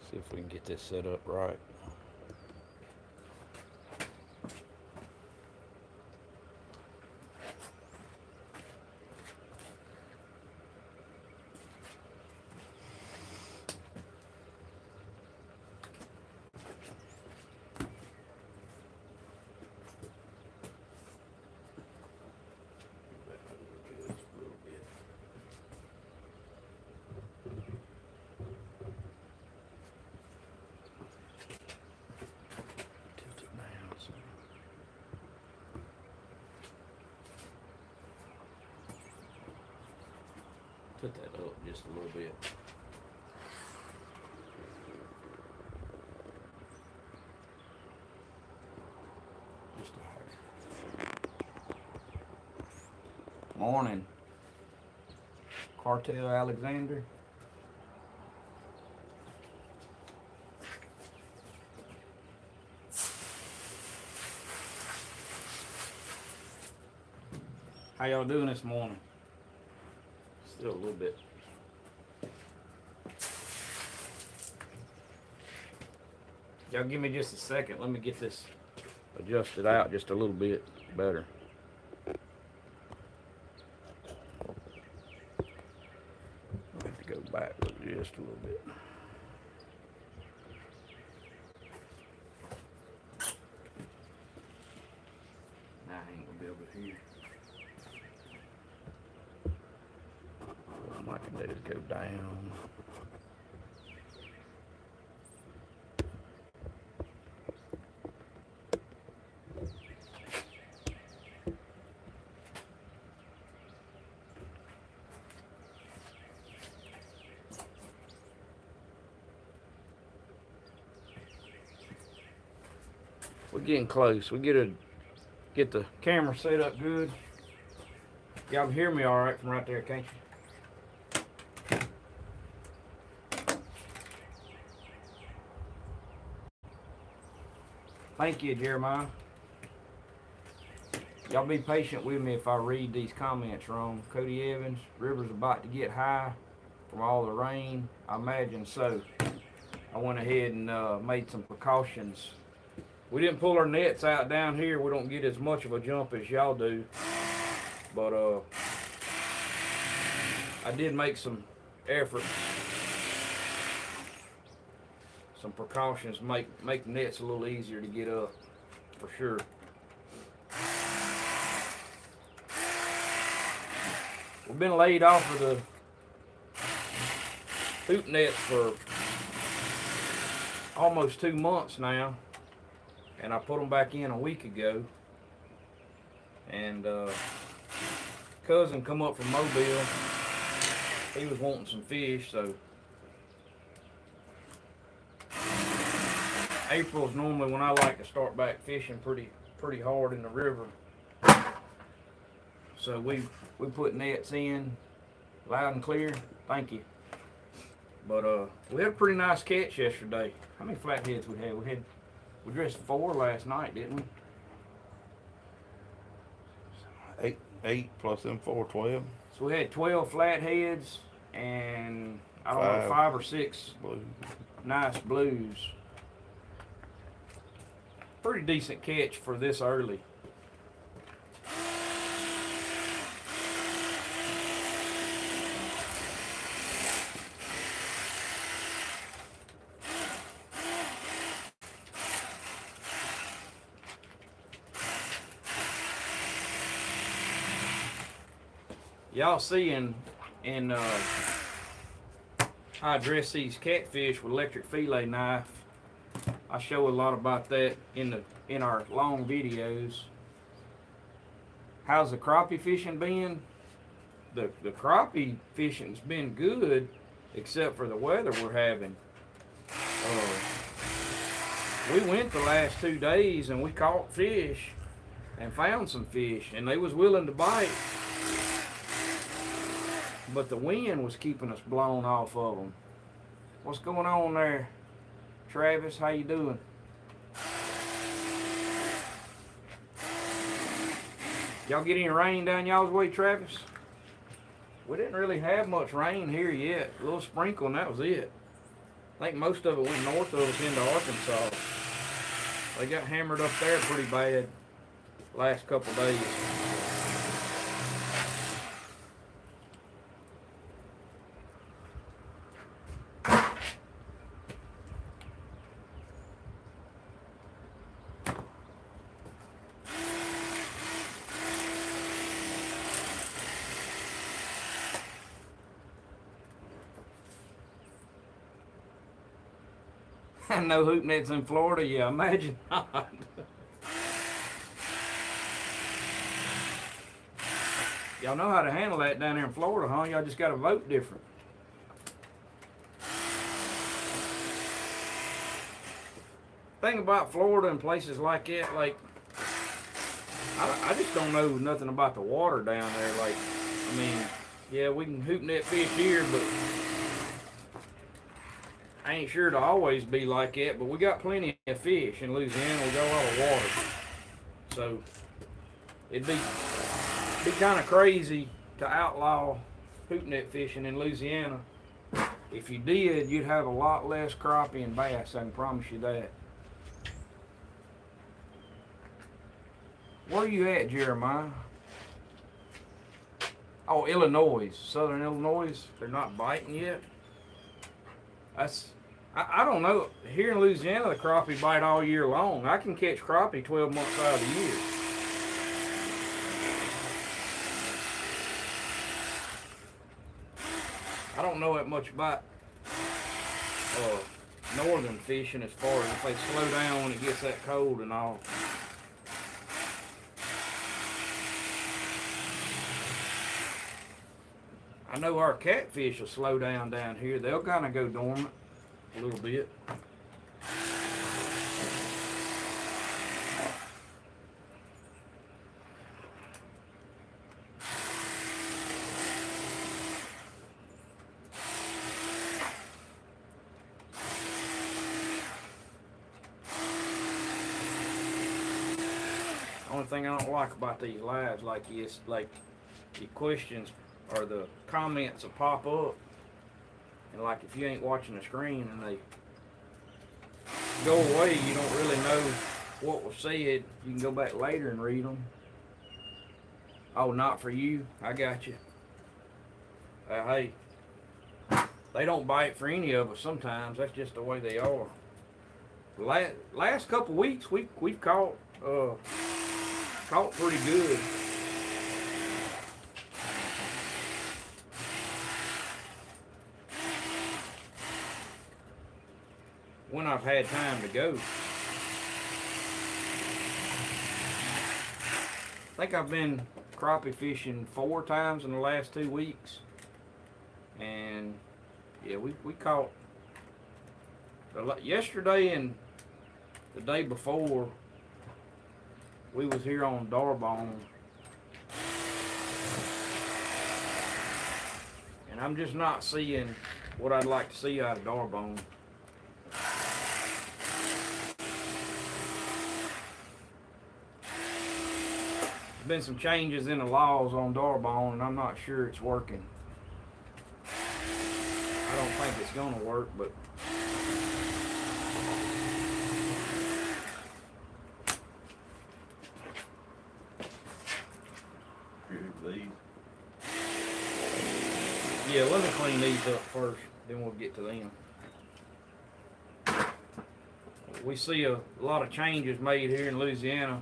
See if we can get this set up right. Put that up just a little bit. Just a hair. Morning. Cartel Alexander. How y'all doing this morning? Still a little bit. Y'all give me just a second. Let me get this adjusted out just a little bit better. I'll have to go back just a little bit. Now I ain't gonna be able to hear. What I can do is go down. We're getting close. We get the camera set up good. Y'all can hear me all right from right there, can't you? Thank you, Jeremiah. Y'all be patient with me if I read these comments wrong. Cody Evans, river's about to get high from all the rain. I imagine so. I went ahead and made some precautions. We didn't pull our nets out down here. We don't get as much of a jump as y'all do. But I did make some efforts. Some precautions make the nets a little easier to get up, for sure. We've been laid off of the hoop nets for almost 2 months now, and I put them back in a week ago. And cousin come up from Mobile. He was wanting some fish, so April's normally when I like to start back fishing pretty hard in the river. So we put nets in loud and clear. Thank you. But we had a pretty nice catch yesterday. How many flatheads we had? We dressed 4 last night, didn't we? 8 plus them 4, 12. So we had 12 flatheads and I don't know, 5 or 6 blues. Nice blues. Pretty decent catch for this early. Y'all see in how I dress these catfish with electric fillet knife. I show a lot about that in our long videos. How's the crappie fishing been? The crappie fishing's been good, except for the weather we're having. We went the last 2 days and we caught fish and found some fish, and they was willing to bite. But the wind was keeping us blown off of them. What's going on there, Travis? How you doing? Y'all get any rain down y'all's way, Travis? We didn't really have much rain here yet. A little sprinkle and that was it. I think most of it went north of us into Arkansas. They got hammered up there pretty bad last couple days. No hoop nets in Florida? Yeah, imagine not. Y'all know how to handle that down there in Florida, huh? Y'all just got to vote different. Thing about Florida and places like that, like, I just don't know nothing about the water down there. Like, I mean, yeah, we can hoop net fish here, but I ain't sure to always be like that. But we got plenty of fish in Louisiana. We got a lot of water, so it'd be kind of crazy to outlaw hoop net fishing in Louisiana. If you did, you'd have a lot less crappie and bass. I can promise you that. Where are you at, Jeremiah? Oh, Illinois, Southern Illinois. They're not biting yet. I don't know. Here in Louisiana, the crappie bite all year long. I can catch crappie 12 months out of the year. I don't know that much about northern fishing as far as if they slow down when it gets that cold and all. I know our catfish will slow down here. They'll kind of go dormant a little bit. Only thing I don't like about these lives like this, like the questions or the comments will pop up, and like if you ain't watching the screen and they go away, you don't really know what was said. You can go back later and read them. Oh, not for you. I got you. Hey, they don't bite for any of us sometimes. That's just the way they are. Last couple weeks, we've caught pretty good. When I've had time to go. I think I've been crappie fishing 4 times in the last 2 weeks. And yeah, we caught yesterday and the day before. We was here on Darbone. And I'm just not seeing what I'd like to see out of Darbone. Been some changes in the laws on Darbone, and I'm not sure it's working. I don't think it's gonna work, but yeah, let me clean these up first, then we'll get to them. We see a lot of changes made here in Louisiana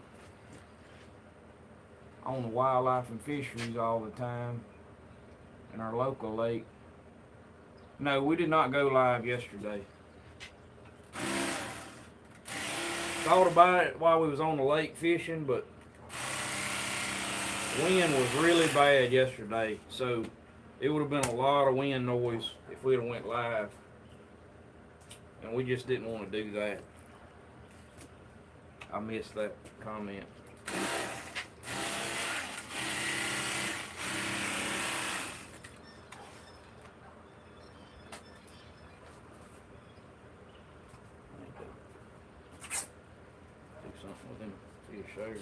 on the wildlife and fisheries all the time in our local lake. No, we did not go live yesterday. Thought about it while we was on the lake fishing, but wind was really bad yesterday, so it would have been a lot of wind noise if we'd have went live, and we just didn't want to do that. I missed that comment. Something with them fish there.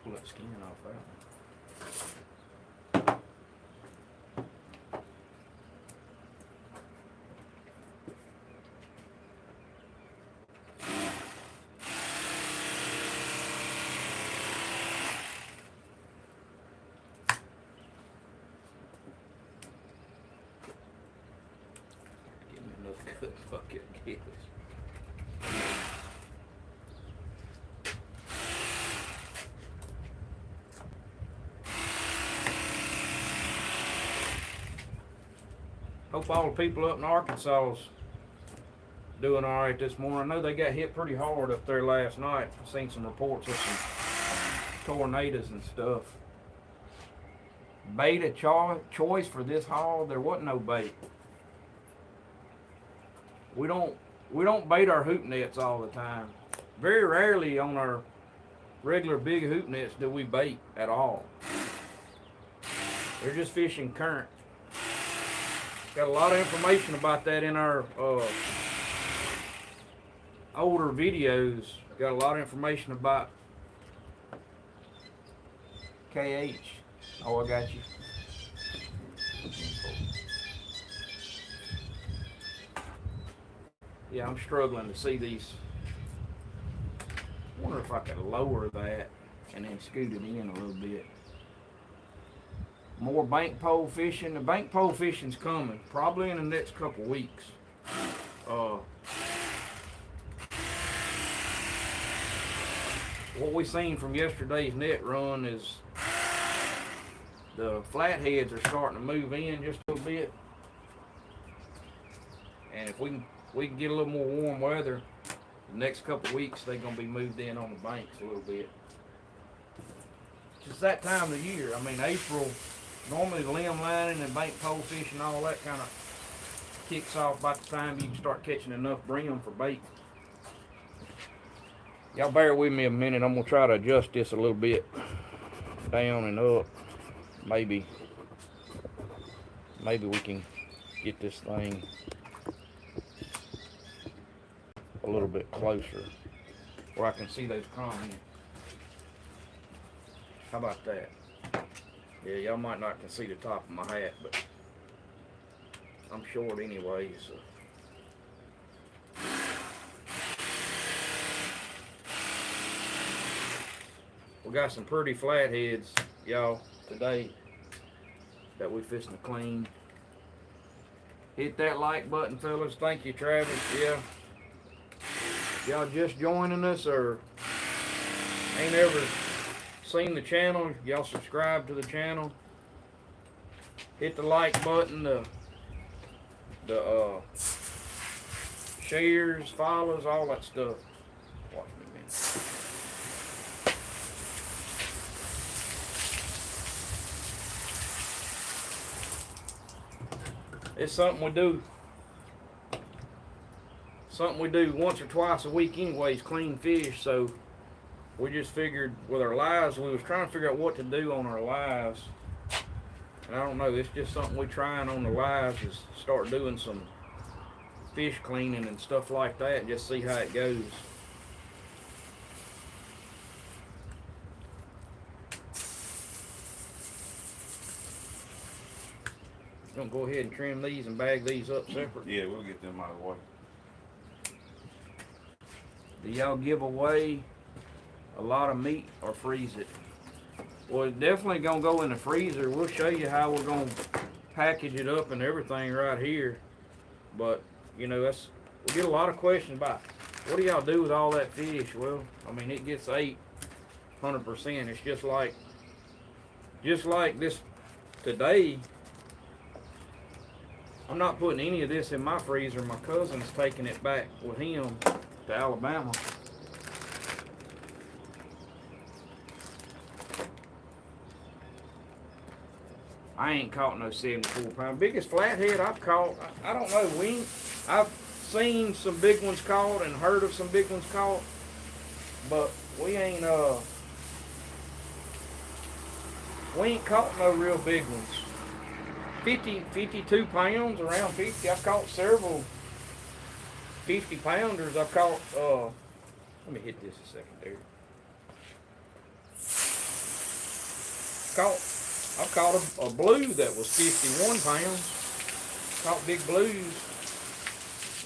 Pull that skin off that one. Fucking kids. Hope all the people up in Arkansas's doing all right this morning. I know they got hit pretty hard up there last night. I've seen some reports of some tornadoes and stuff. Bait a choice for this haul? There wasn't no bait. We don't bait our hoop nets all the time. Very rarely on our regular big hoop nets do we bait at all. They're just fishing current. Got a lot of information about that in our older videos. Got a lot of information about KH. Oh, I got you. Yeah, I'm struggling to see these. I wonder if I could lower that and then scoot it in a little bit. More bank pole fishing. The bank pole fishing's coming, probably in the next couple weeks. What we seen from yesterday's net run is the flatheads are starting to move in just a little bit. And if we can get a little more warm weather, the next couple weeks they're gonna be moved in on the banks a little bit. It's that time of the year. I mean, April, normally the limb lining and bank pole fishing, all that kind of kicks off about the time you can start catching enough brim for bait. Y'all bear with me a minute. I'm gonna try to adjust this a little bit down and up. Maybe we can get this thing a little bit closer where I can see those comments. How about that? Yeah, y'all might not can see the top of my hat, but I'm short anyway, so. We got some pretty flatheads, y'all, today that we fishing to clean. Hit that like button, fellas. Thank you, Travis. Yeah. Y'all just joining us or ain't ever seen the channel, y'all subscribe to the channel. Hit the like button, the shares, follows, all that stuff. Watch me a minute. It's something we do. Something we do once or twice a week anyways, clean fish. So we just figured with our lives, we was trying to figure out what to do on our lives. And I don't know, it's just something we trying on the lives is start doing some fish cleaning and stuff like that and just see how it goes. Gonna go ahead and trim these and bag these up separate. Yeah, we'll get them out of the way. Do y'all give away a lot of meat or freeze it? Well, it's definitely gonna go in the freezer. We'll show you how we're gonna package it up and everything right here. But you know, we get a lot of questions about what do y'all do with all that fish? Well, I mean, it gets ate 100%. It's just like this today. I'm not putting any of this in my freezer. My cousin's taking it back with him to Alabama. I ain't caught no 74-pound. Biggest flathead I've caught, I don't know. I've seen some big ones caught and heard of some big ones caught, but we ain't caught no real big ones. 52 pounds, around 50. I've caught several 50 pounders. I've caught, let me hit this a second there. I've caught a blue that was 51 pounds. Caught big blues.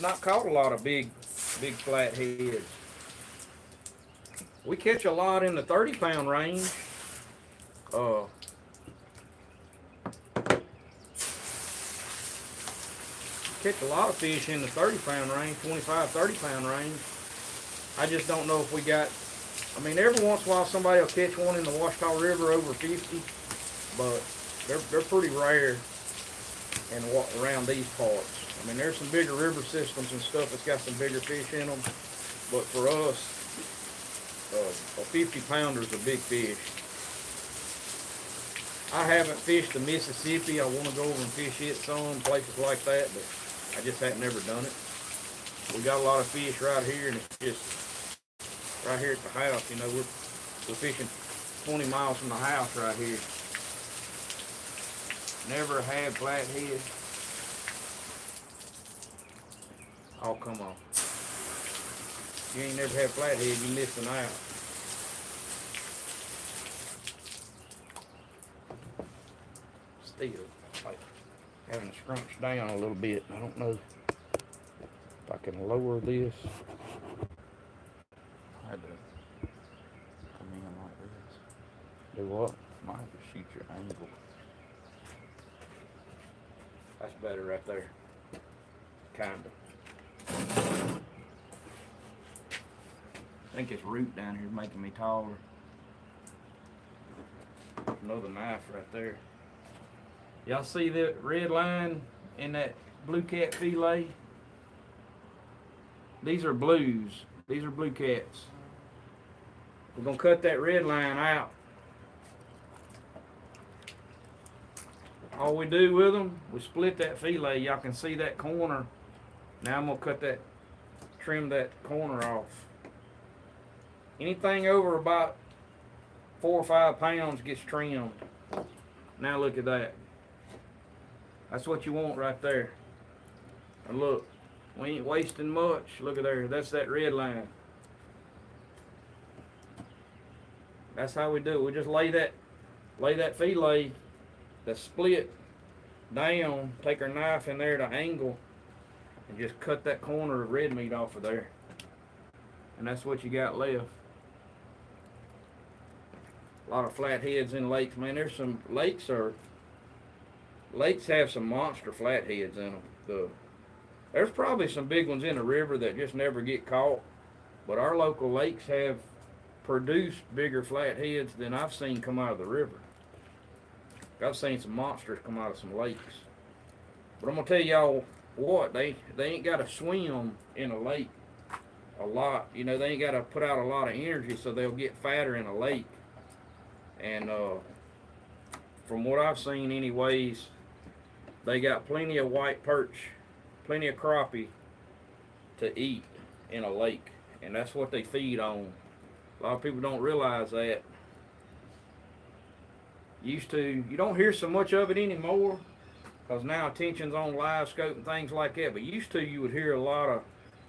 Not caught a lot of big flatheads. We catch a lot in the 30-pound range. catch a lot of fish in the 30-pound range, 25, 30-pound range. I just don't know if we got, I mean, every once in a while somebody will catch one in the Washita River over 50, but they're pretty rare around these parts. I mean, there's some bigger river systems and stuff that's got some bigger fish in them, but for us, a 50-pounder is a big fish. I haven't fished the Mississippi. I want to go over and fish it some, places like that, but I just haven't never done it. We got a lot of fish right here, and it's just right here at the house. You know, we're fishing 20 miles from the house right here. Never had flathead. Oh, come on. You ain't never had flathead, you missing out. Still, like, having to scrunch down a little bit. I don't know if I can lower this. I had to come in like this. Do what? Might have to shoot your angle. That's better right there. Kinda. I think this root down here is making me taller. Another knife right there. Y'all see that red line in that blue cat fillet? These are blues. These are blue cats. We're gonna cut that red line out. All we do with them, we split that fillet. Y'all can see that corner. Now I'm gonna trim that corner off. Anything over about 4 or 5 pounds gets trimmed. Now look at that. That's what you want right there. And look, we ain't wasting much. Look at there, that's that red line. That's how we do it. We just lay that fillet that's split down, take our knife in there to angle, and just cut that corner of red meat off of there. And that's what you got left. A lot of flatheads in lakes, man. There's some lakes have some monster flatheads in them. There's probably some big ones in the river that just never get caught, but our local lakes have produced bigger flatheads than I've seen come out of the river. I've seen some monsters come out of some lakes. But I'm gonna tell y'all what, they ain't gotta swim in a lake a lot. You know, they ain't gotta put out a lot of energy, so they'll get fatter in a lake. And from what I've seen anyways, they got plenty of white perch, plenty of crappie to eat in a lake. And that's what they feed on. A lot of people don't realize that. You don't hear so much of it anymore, because now attention's on live scope and things like that. But used to, you would hear a lot of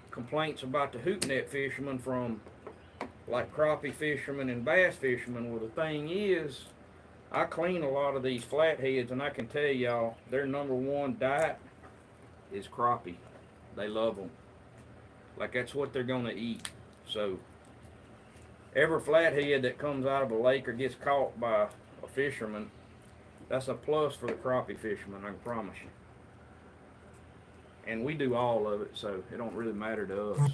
complaints about the hoot net fishermen from like crappie fishermen and bass fishermen. Well, the thing is, I clean a lot of these flatheads, and I can tell y'all, their number one diet is crappie. They love them. Like, that's what they're gonna eat. So every flathead that comes out of a lake or gets caught by a fisherman, that's a plus for the crappie fishermen, I can promise you. And we do all of it, so it don't really matter to us.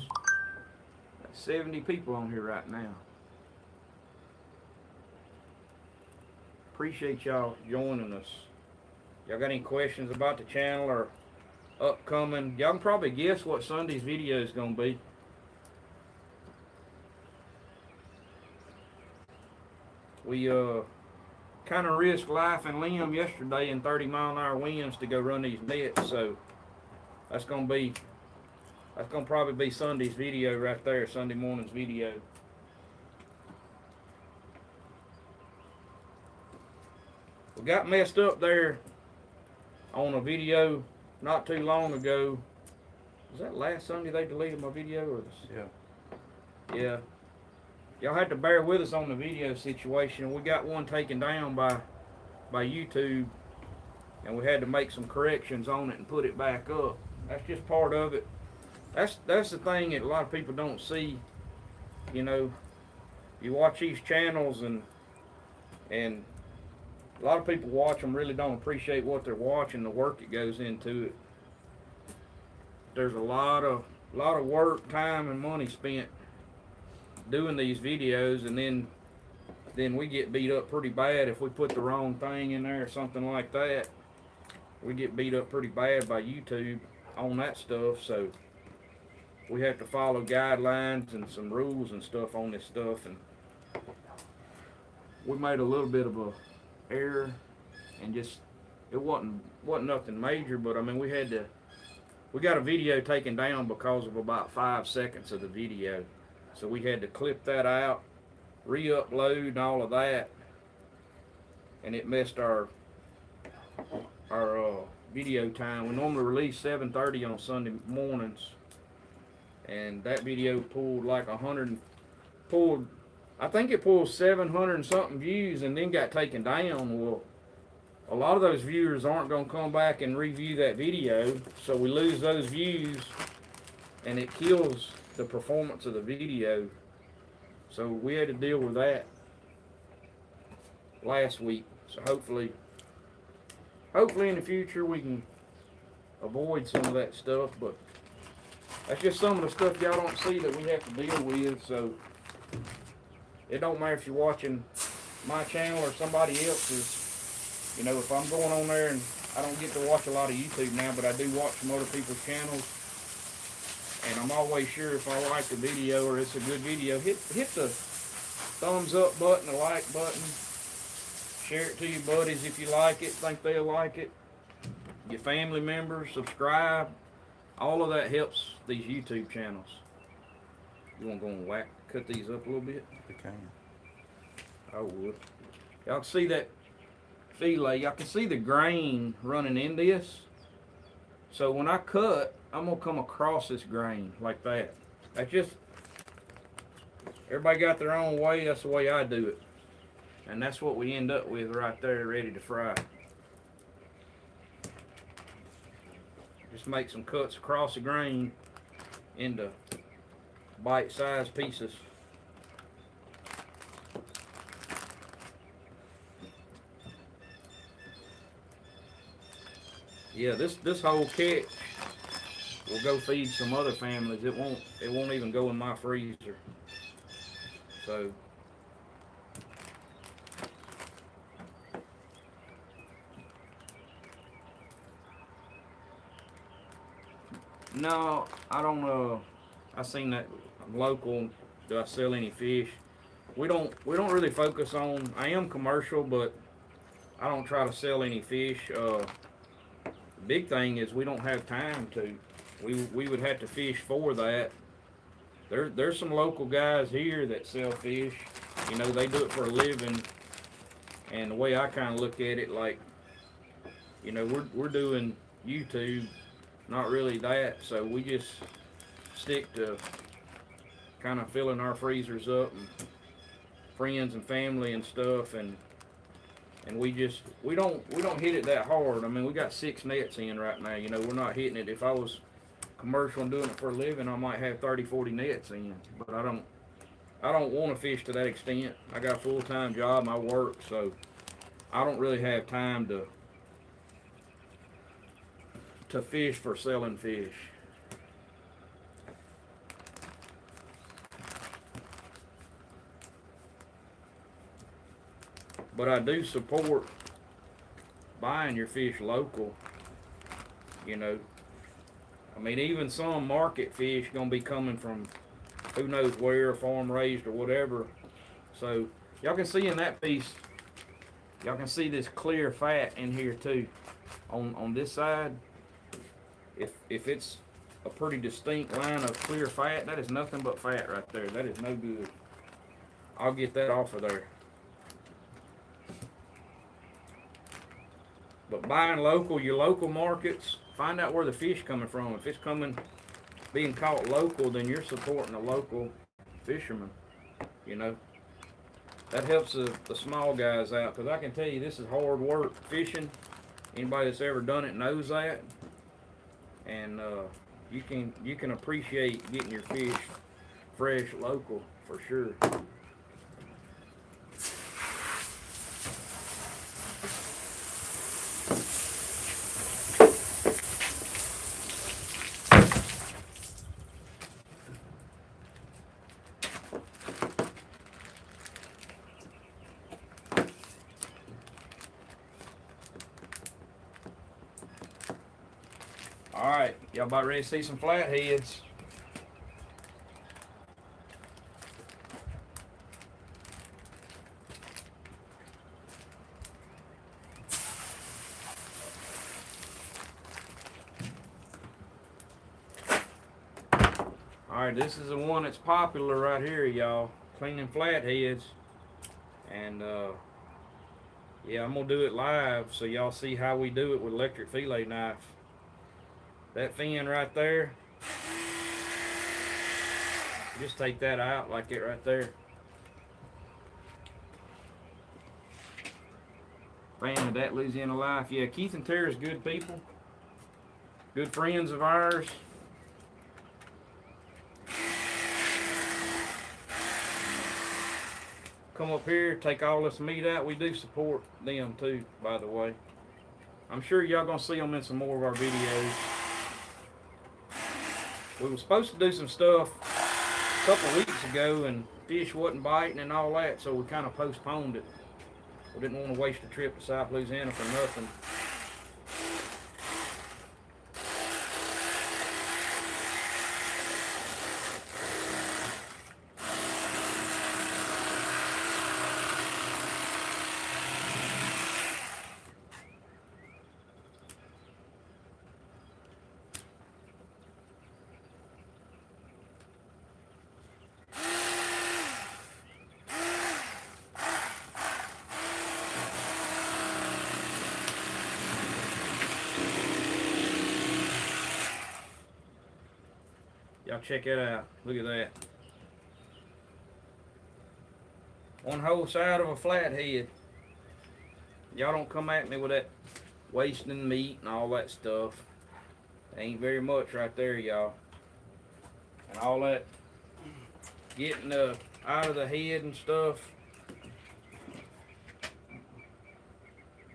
70 people on here right now. Appreciate y'all joining us. Y'all got any questions about the channel or upcoming? Y'all can probably guess what Sunday's video is gonna be. We kind of risked life and limb yesterday in 30-mile-an-hour winds to go run these nets, so that's gonna probably be Sunday's video right there, Sunday morning's video. We got messed up there on a video not too long ago. Was that last Sunday they deleted my video, or this? Yeah. Yeah. Y'all had to bear with us on the video situation. We got one taken down by YouTube, and we had to make some corrections on it and put it back up. That's just part of it. That's the thing that a lot of people don't see. You know, you watch these channels, and a lot of people watch them really don't appreciate what they're watching, the work that goes into it. there's a lot of work, time, and money spent doing these videos, and then we get beat up pretty bad if we put the wrong thing in there or something like that. We get beat up pretty bad by YouTube on that stuff, so we have to follow guidelines and some rules and stuff on this stuff, and we made a little bit of a error, and just it wasn't nothing major, but I mean we got a video taken down because of about 5 seconds of the video, so we had to clip that out, re-upload and all of that, and it messed our video time. We normally release 7:30 on Sunday mornings, and that video pulled like I think it pulled 700 and something views, and then got taken down. Well, a lot of those viewers aren't going to come back and review that video, so we lose those views, and it kills the performance of the video. So we had to deal with that last week. So hopefully in the future we can avoid some of that stuff, but that's just some of the stuff y'all don't see that we have to deal with. So it don't matter if you're watching my channel or somebody else's. You know, if I'm going on there, and I don't get to watch a lot of YouTube now, but I do watch some other people's channels, and I'm always sure if I like the video or it's a good video, hit the thumbs up button, the like button, share it to your buddies if you like it, think they'll like it, your family members, subscribe. All of that helps these YouTube channels. You want to go and cut these up a little bit? We can. I would. Y'all can see that fillet. Y'all can see the grain running in this. So when I cut, I'm going to come across this grain like that. That's just, everybody got their own way. That's the way I do it. And that's what we end up with right there, ready to fry. Just make some cuts across the grain into bite-sized pieces. Yeah, this whole catch will go feed some other families. It won't even go in my freezer. So no, I don't know. I seen that local. Do I sell any fish? We don't really focus on. I am commercial, but I don't try to sell any fish. The big thing is we don't have time to. We would have to fish for that. There's some local guys here that sell fish. You know, they do it for a living. And the way I kind of look at it, like, you know, we're doing YouTube, not really that. So we just stick to kind of filling our freezers up, and friends and family and stuff, and we don't hit it that hard. I mean, we got 6 nets in right now. You know, we're not hitting it. If I was commercial and doing it for a living, I might have 30-40 nets in, but I don't want to fish to that extent. I got a full-time job and I work, so I don't really have time to fish for selling fish. But I do support buying your fish local. You know, I mean, even some market fish gonna be coming from who knows where, farm raised or whatever. So y'all can see in that piece, y'all can see this clear fat in here too. On this side, if it's a pretty distinct line of clear fat, that is nothing but fat right there. That is no good. I'll get that off of there. But buying local, your local markets, find out where the fish coming from. If it's being caught local, then you're supporting a local fisherman. You know, that helps the small guys out, because I can tell you this is hard work fishing. Anybody that's ever done it knows that, and you can appreciate getting your fish fresh local for sure. Alright, y'all about ready to see some flatheads? Alright, this is the one that's popular right here, y'all. Cleaning flatheads. And yeah, I'm gonna do it live so y'all see how we do it with electric fillet knife. That fin right there, just take that out like it right there. Fan of that Louisiana Life. Yeah, Keith and Tara's good people. Good friends of ours. Come up here, take all this meat out. We do support them too, by the way. I'm sure y'all gonna see them in some more of our videos. We were supposed to do some stuff a couple weeks ago and fish wasn't biting and all that, so we kind of postponed it. We didn't want to waste a trip to South Louisiana for nothing. Y'all check it out. Look at that. One whole side of a flathead. Y'all don't come at me with that wasting meat and all that stuff. Ain't very much right there, y'all. And all that getting out of the head and stuff.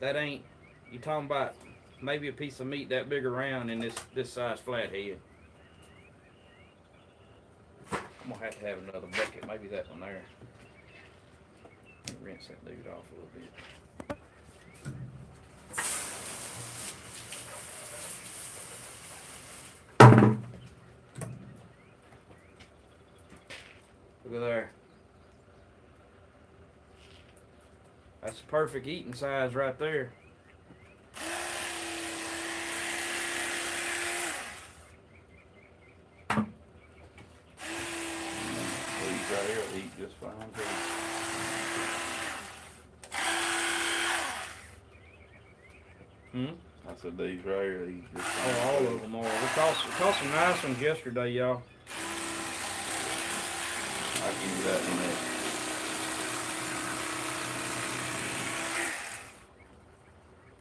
That ain't, you talking about maybe a piece of meat that big around in this size flathead. I'm gonna have to have another bucket, maybe that one there. Rinse that dude off a little bit. Look at there. That's the perfect eating size right there. Right here will eat just fine too. I said these right here eat just fine. Oh, all of them are. We caught some nice ones yesterday, y'all. I'll give you that in a minute.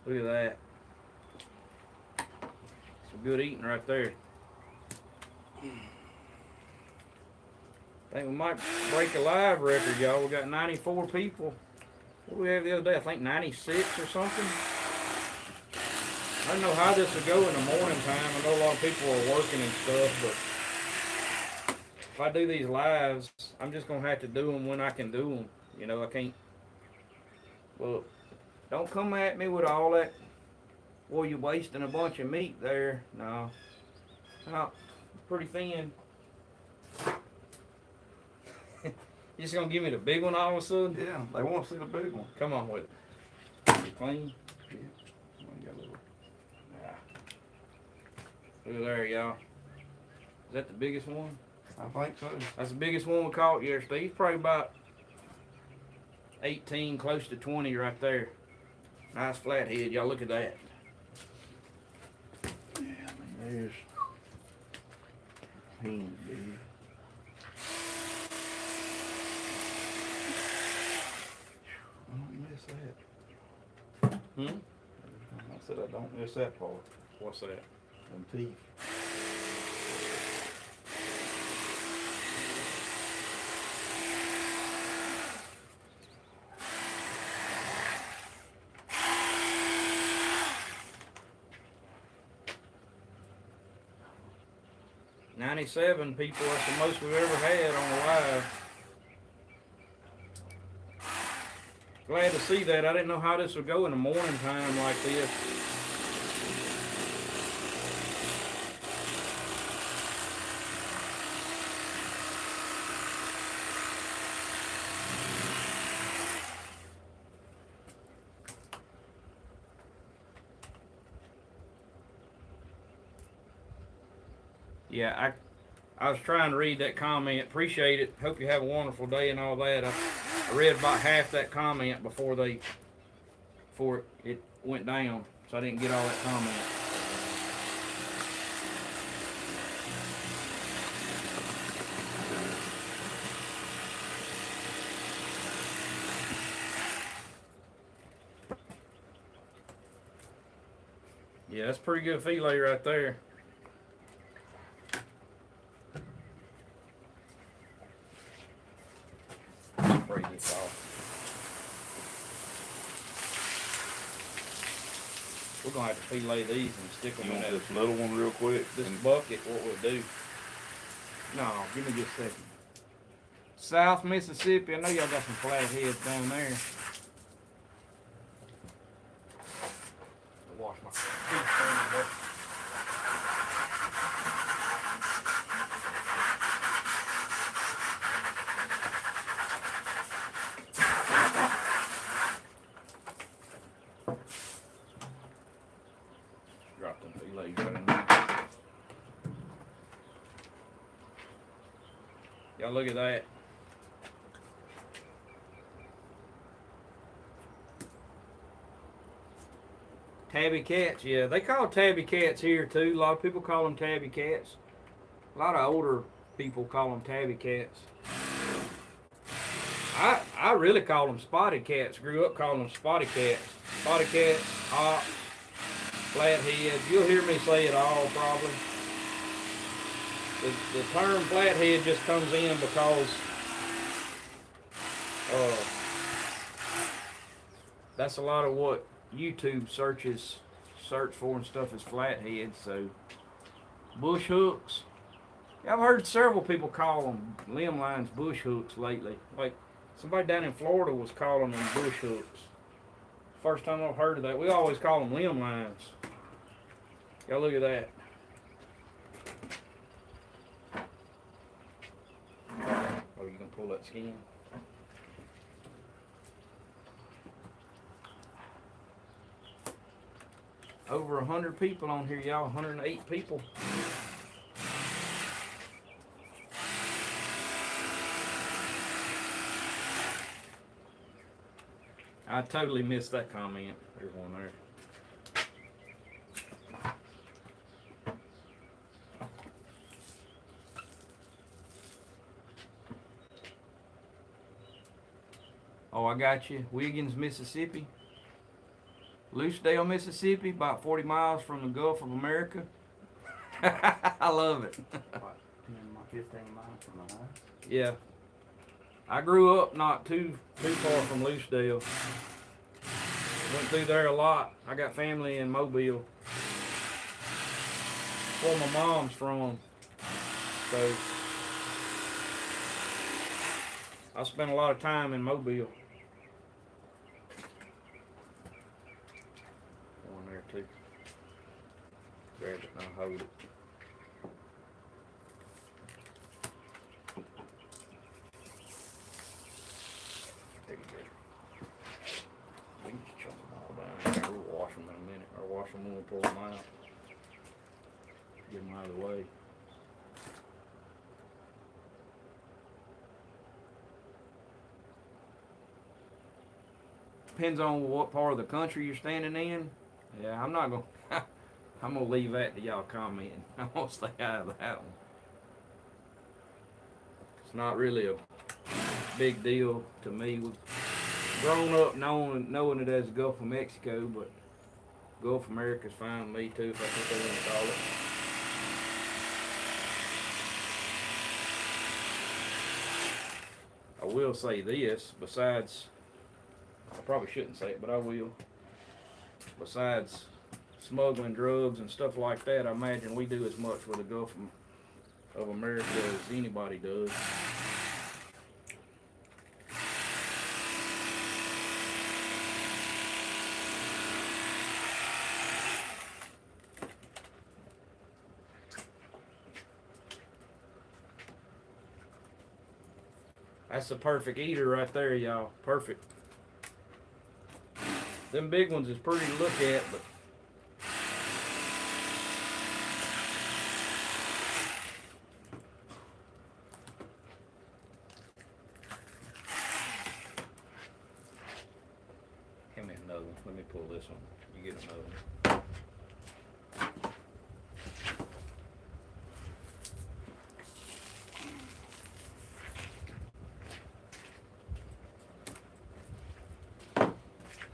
Look at that. Some good eating right there. I think we might break a live record, y'all. We got 94 people. What did we have the other day? I think 96 or something. I don't know how this will go in the morning time. I know a lot of people are working and stuff, but if I do these lives, I'm just going to have to do them when I can do them. You know, I can't. Well, don't come at me with all that. Well, you're wasting a bunch of meat there. No. No, pretty thin. You just gonna give me the big one all of a sudden? Yeah, they want to see the big one. Come on with it. You clean? Yeah. Got a little. Yeah. Look at there, y'all. Is that the biggest one? I think so. That's the biggest one we caught yesterday. He's probably about 18, close to 20 right there. Nice flathead. Y'all look at that. Yeah, I mean, there's him, dude. I don't miss that. I said I don't miss that part. What's that? Them teeth. $97 people. That's the most we've ever had on the live. Glad to see that. I didn't know how this would go in the morning time like this. Yeah, I was trying to read that comment. Appreciate it. Hope you have a wonderful day and all that. I read about half that comment before it went down, so I didn't get all that comment. Yeah, that's pretty good fillet right there. Break this off. We're gonna have to fillet these and stick them You in want that. this little one real quick? This bucket, what we'll do. No, give me just a second. South Mississippi, I know y'all got some flatheads down there. I'll wash my feet. Drop them fillets right in there. Y'all look at that. Tabby cats, yeah, they call tabby cats here too. A lot of people call them tabby cats. A lot of older people call them tabby cats. I really call them spotted cats. Grew up calling them spotted cats. Spotted cats, hops, flatheads. You'll hear me say it all probably. The term flathead just comes in because that's a lot of what YouTube search for and stuff is flatheads. So bush hooks. Yeah, I've heard several people call them limb lines bush hooks lately. Like somebody down in Florida was calling them bush hooks. First time I've heard of that. We always call them limb lines. Y'all look at that. Oh, you gonna pull that skin? Over 100 people on here, y'all. 108 people. I totally missed that comment. There's one there. Oh, I got you. Wiggins, Mississippi. Lucedale, Mississippi, about 40 miles from the Gulf of America. I love it. 15 miles from the house. Yeah. I grew up not too far from Lucedale. Went through there a lot. I got family in Mobile. Where my mom's from. So I spent a lot of time in Mobile. One there too. Grab it and I'll hold it. There you go. We can just chunk them all down. We'll wash them in a minute. Or wash them when we pull them out. Get them out of the way. Depends on what part of the country you're standing in. Yeah, I'm not gonna. I'm gonna leave that to y'all commenting. I'm gonna stay out of that one. It's not really a big deal to me. We've grown up knowing it as the Gulf of Mexico, but Gulf of America's fine with me too, if that's what they want to call it. I will say this, besides, I probably shouldn't say it, but I will. Besides smuggling drugs and stuff like that, I imagine we do as much for the Gulf of America as anybody does. That's a perfect eater right there, y'all. Perfect. Them big ones is pretty to look at, but one. Let me pull this one. You get another one.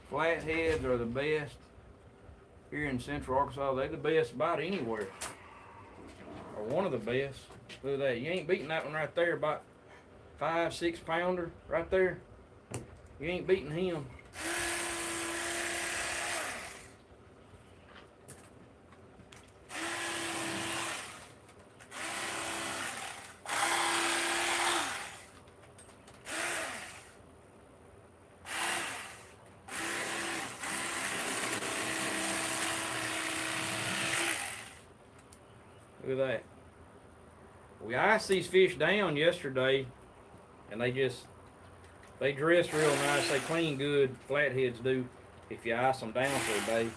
Flatheads are the best here in Central Arkansas. They're the best about anywhere, or one of the best. Look at that. You ain't beating that one right there. About 5-6 pounder right there. You ain't beating him. Look at that. We iced these fish down yesterday, and they dress real nice. They clean good. Flatheads do if you ice them down for a day.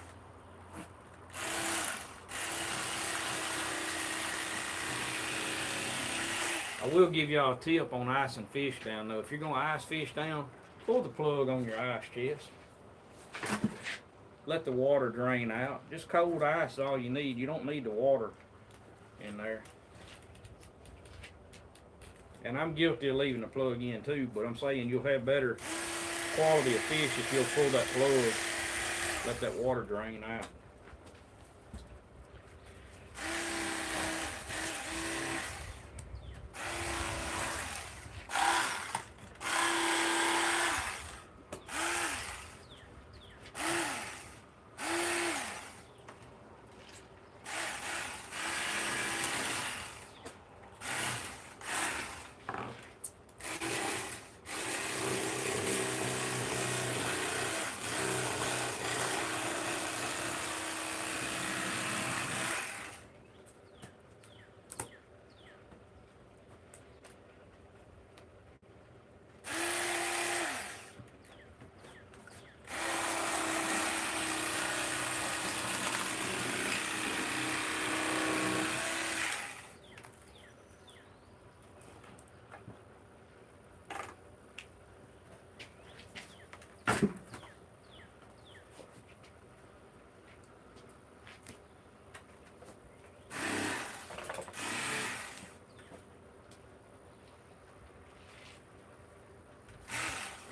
I will give y'all a tip on icing fish down though. If you're gonna ice fish down, pull the plug on your ice chest. Let the water drain out. Just cold ice is all you need. You don't need the water in there. And I'm guilty of leaving the plug in too, but I'm saying you'll have better quality of fish if you'll pull that plug, let that water drain out.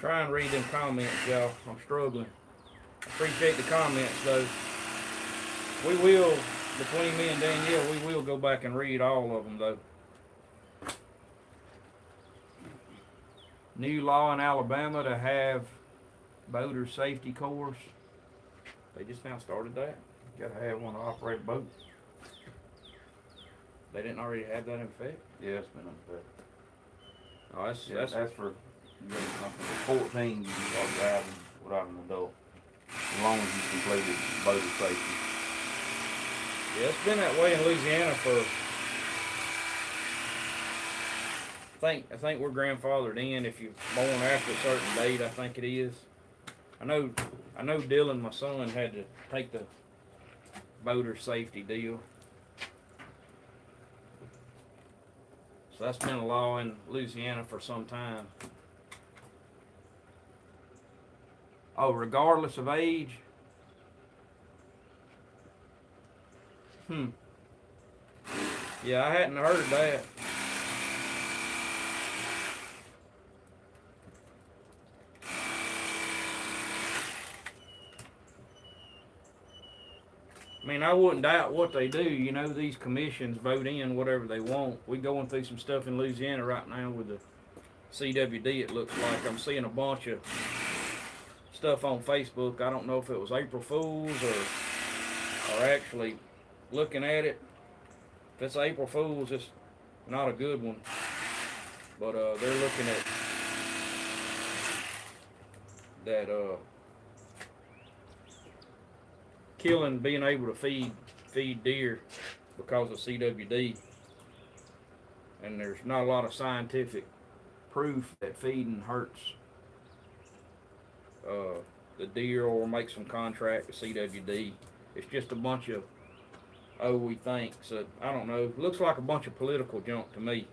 Try and read them comments, y'all. I'm struggling. I appreciate the comments, though. We will, between me and Danielle, we will go back and read all of them, though. New law in Alabama to have boater safety course. They just now started that. You gotta have one to operate a boat. They didn't already have that in effect? Yeah, it's been in effect. Oh, That's for 14, you can start driving without an adult, as long as you completed boater safety. Yeah, it's been that way in Louisiana for. I think we're grandfathered in if you're born after a certain date. I think it is. I know Dylan, my son, had to take the boater safety deal. So that's been a law in Louisiana for some time. Oh, regardless of age? Yeah, I hadn't heard that. I mean, I wouldn't doubt what they do. You know, these commissions vote in whatever they want. We're going through some stuff in Louisiana right now with the CWD, it looks like. I'm seeing a bunch of stuff on Facebook. I don't know if it was April Fools or actually looking at it. If it's April Fools, it's not a good one. But they're looking at that killing, being able to feed deer because of CWD. And there's not a lot of scientific proof that feeding hurts the deer or makes them contract with CWD. It's just a bunch of, we think. So, I don't know. It looks like a bunch of political junk to me.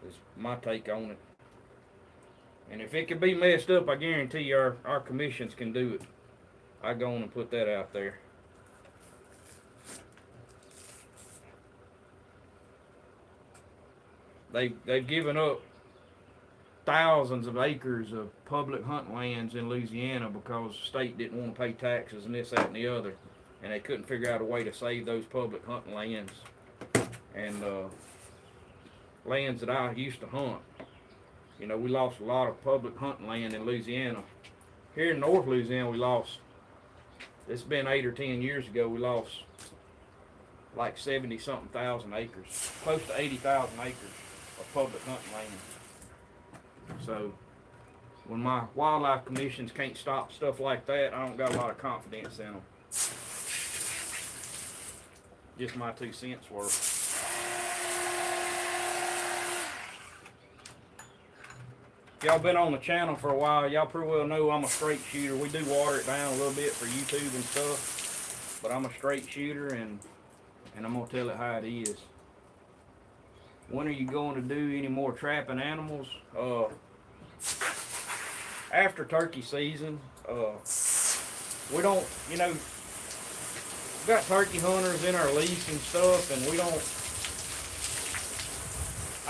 Is my take on it. And if it can be messed up, I guarantee you our commissions can do it. I go on and put that out there. They've given up thousands of acres of public hunting lands in Louisiana because the state didn't want to pay taxes and this, that, and the other, and they couldn't figure out a way to save those public hunting lands and lands that I used to hunt. You know, we lost a lot of public hunting land in Louisiana. Here in North Louisiana, we lost. It's been 8 or 10 years ago. We lost like 70-something thousand acres, close to 80,000 acres of public hunting land. So when my wildlife commissions can't stop stuff like that, I don't got a lot of confidence in them. Just my 2 cents worth. Y'all been on the channel for a while, y'all pretty well know I'm a straight shooter. We do water it down a little bit for YouTube and stuff, but I'm a straight shooter, and I'm gonna tell it how it is. When are you going to do any more trapping animals? After turkey season. We don't, you know, we've got turkey hunters in our lease and stuff, and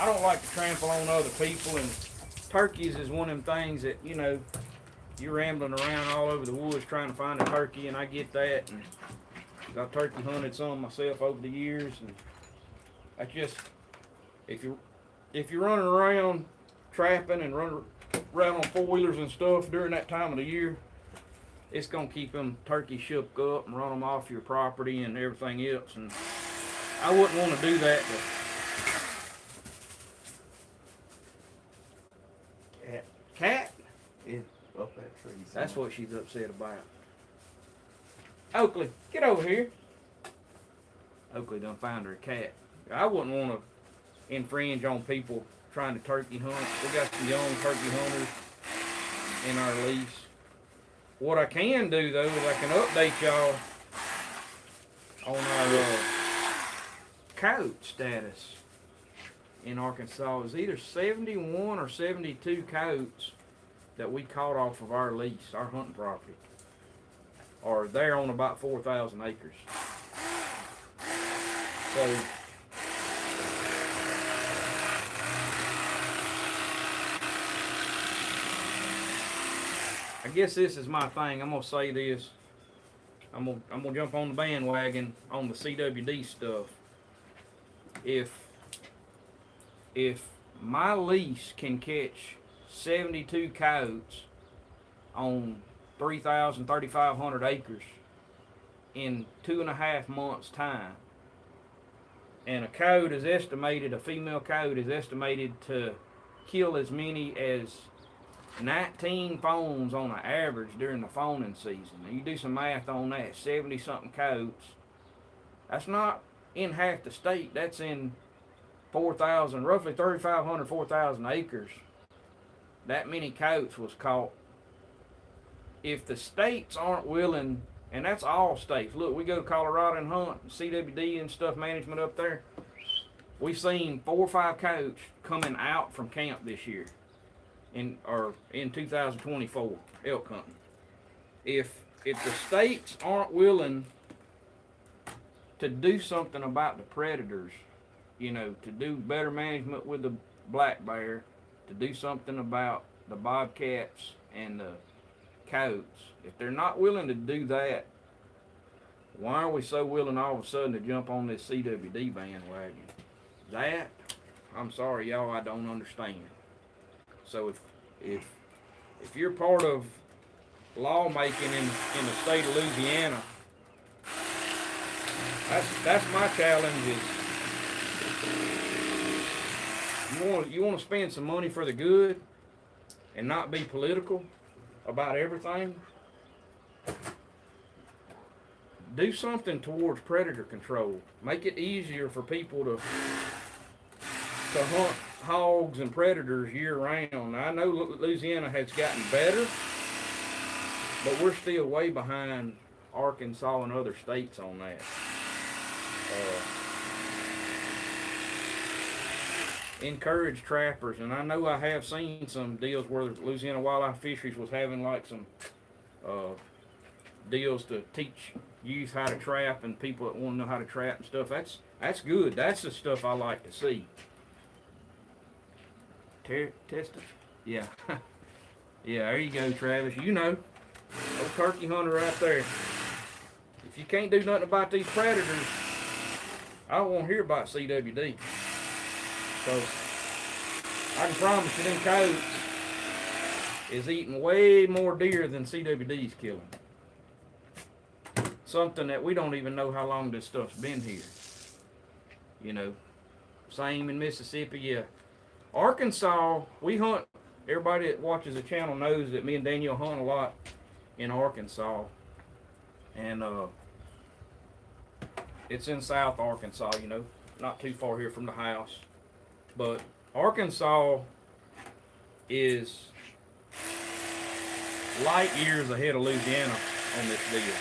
I don't like to trample on other people, and turkeys is one of them things that, you know, you're rambling around all over the woods trying to find a turkey, and I get that, and I've turkey hunted some myself over the years, and I just, if you're running around trapping and running around on 4-wheelers and stuff during that time of the year, it's gonna keep them turkeys shook up and run them off your property and everything else, and I wouldn't want to do that. Cat? It's up that tree. That's what she's upset about. Oakley, get over here. Oakley done found her a cat. I wouldn't want to infringe on people trying to turkey hunt. We got some young turkey hunters in our lease. What I can do though is I can update y'all on our coyote status in Arkansas. Is either 71 or 72 coyotes that we caught off of our lease, our hunting property, are there on about 4,000 acres. So I guess this is my thing. I'm gonna say this. I'm gonna jump on the bandwagon on the CWD stuff. If my lease can catch 72 coyotes on 3,500 acres in 2.5 months' time, and a coyote is estimated, a female coyote is estimated to kill as many as 19 fawns on an average during the fawning season. Now you do some math on that, 70 something coyotes. That's not in half the state, that's in 4,000, roughly 3,500, 4,000 acres. That many coyotes was caught. If the states aren't willing, and that's all states. Look, we go to Colorado and hunt, CWD and stuff management up there. We've seen 4 or 5 coyotes coming out from camp this year. In 2024 elk hunting. If the states aren't willing to do something about the predators, you know, to do better management with the black bear, to do something about the bobcats and the coyotes, if they're not willing to do that, why are we so willing all of a sudden to jump on this CWD bandwagon? That, I'm sorry y'all, I don't understand. So if you're part of lawmaking in the state of Louisiana, that's my challenge. Is you want to spend some money for the good and not be political about everything. Do something towards predator control. Make it easier for people to hunt hogs and predators year round. Now, I know Louisiana has gotten better, but we're still way behind Arkansas and other states on that. Encourage trappers, and I know I have seen some deals where Louisiana Wildlife Fisheries was having like some deals to teach youth how to trap and people that want to know how to trap and stuff. That's good. That's the stuff I like to see. Test it? Yeah. Yeah, there you go, Travis. You know, old turkey hunter right there. If you can't do nothing about these predators, I don't want to hear about CWD. So I can promise you them coyotes is eating way more deer than CWD's killing. Something that we don't even know how long this stuff's been here. You know, same in Mississippi, yeah. Arkansas, we hunt. Everybody that watches the channel knows that me and Daniel hunt a lot in Arkansas. And it's in South Arkansas, you know, not too far here from the house. But Arkansas is light years ahead of Louisiana on this deal.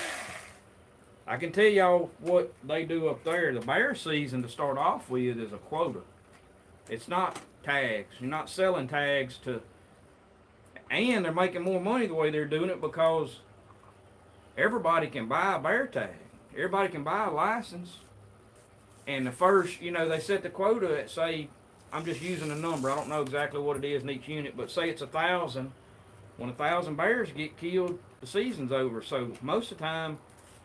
I can tell y'all what they do up there. The bear season to start off with is a quota. It's not tags. You're not selling tags to, and they're making more money the way they're doing it because everybody can buy a bear tag. Everybody can buy a license. And the first, you know, they set the quota at, say, I'm just using a number. I don't know exactly what it is in each unit, but say it's 1,000. When 1,000 bears get killed, the season's over. So most of the time,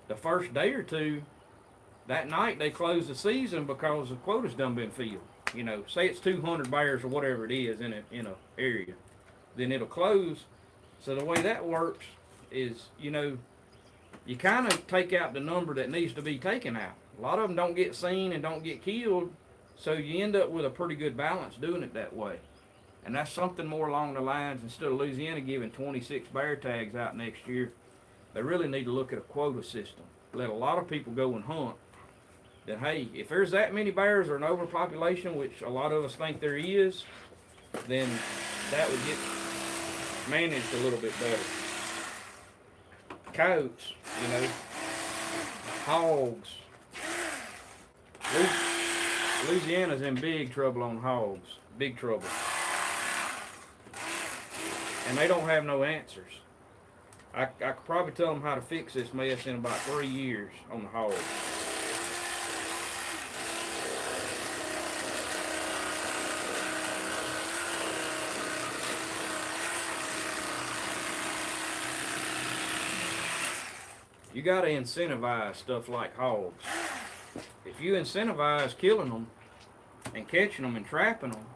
the first day or two, that night they close the season because the quota's done been filled. You know, say it's 200 bears or whatever it is in a area, then it'll close. So the way that works is, you know, you kind of take out the number that needs to be taken out. A lot of them don't get seen and don't get killed, so you end up with a pretty good balance doing it that way. And that's something more along the lines, instead of Louisiana giving 26 bear tags out next year, they really need to look at a quota system. Let a lot of people go and hunt. That, hey, if there's that many bears or an overpopulation, which a lot of us think there is, then that would get managed a little bit better. Coyotes, you know, hogs. Louisiana's in big trouble on hogs. Big trouble. And they don't have no answers. I could probably tell them how to fix this mess in about 3 years on the hogs. You got to incentivize stuff like hogs. If you incentivize killing them and catching them and trapping them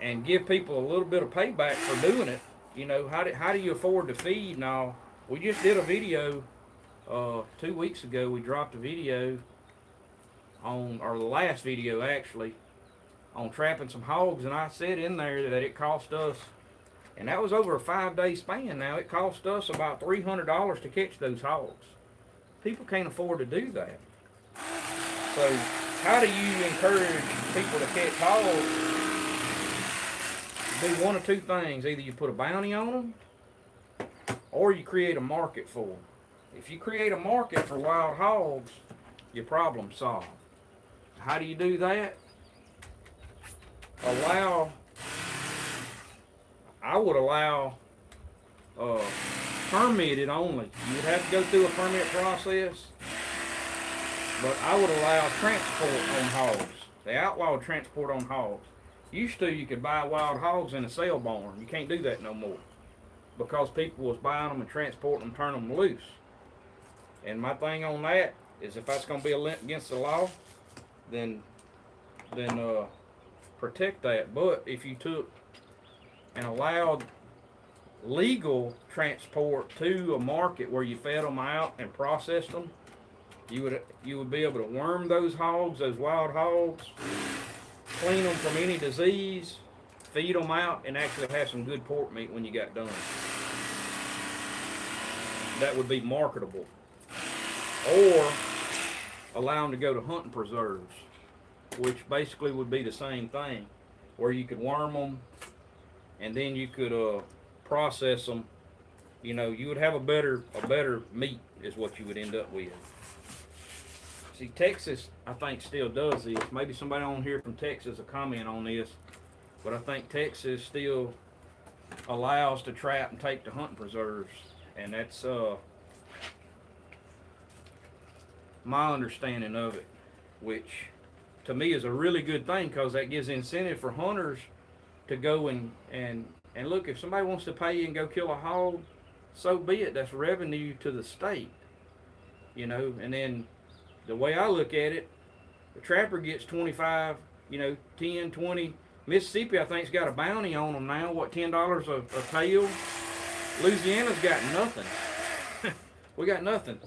and give people a little bit of payback for doing it, you know, how do you afford to feed and all? We just did a video 2 weeks ago. We dropped a video on, or the last video actually, on trapping some hogs, and I said in there that it cost us, and that was over a 5-day span now, it cost us about $300 to catch those hogs. People can't afford to do that. So how do you encourage people to catch hogs? Do one of two things. Either you put a bounty on them, or you create a market for them. If you create a market for wild hogs, your problem's solved. How do you do that? I would allow permitted only. You would have to go through a permit process, but I would allow transport on hogs. They outlawed transport on hogs. Used to, you could buy wild hogs in a sale barn. You can't do that no more because people was buying them and transporting them, turning them loose. And my thing on that is, if that's going to be against the law, then protect that. But if you took and allowed legal transport to a market where you fed them out and processed them, you would be able to worm those hogs, those wild hogs, clean them from any disease, feed them out, and actually have some good pork meat when you got done. That would be marketable. Or allow them to go to hunting preserves, which basically would be the same thing, where you could worm them and then you could process them. You know, you would have a better meat is what you would end up with. See, Texas, I think, still does this. Maybe somebody on here from Texas will comment on this, but I think Texas still allows to trap and take to hunting preserves, and that's my understanding of it, which to me is a really good thing because that gives incentive for hunters to go and look. If somebody wants to pay you and go kill a hog, so be it. That's revenue to the state, you know. And then the way I look at it, the trapper gets 25, you know, 10, 20. Mississippi, I think's got a bounty on them now. What, $10 a tail? Louisiana's got nothing. We got nothing.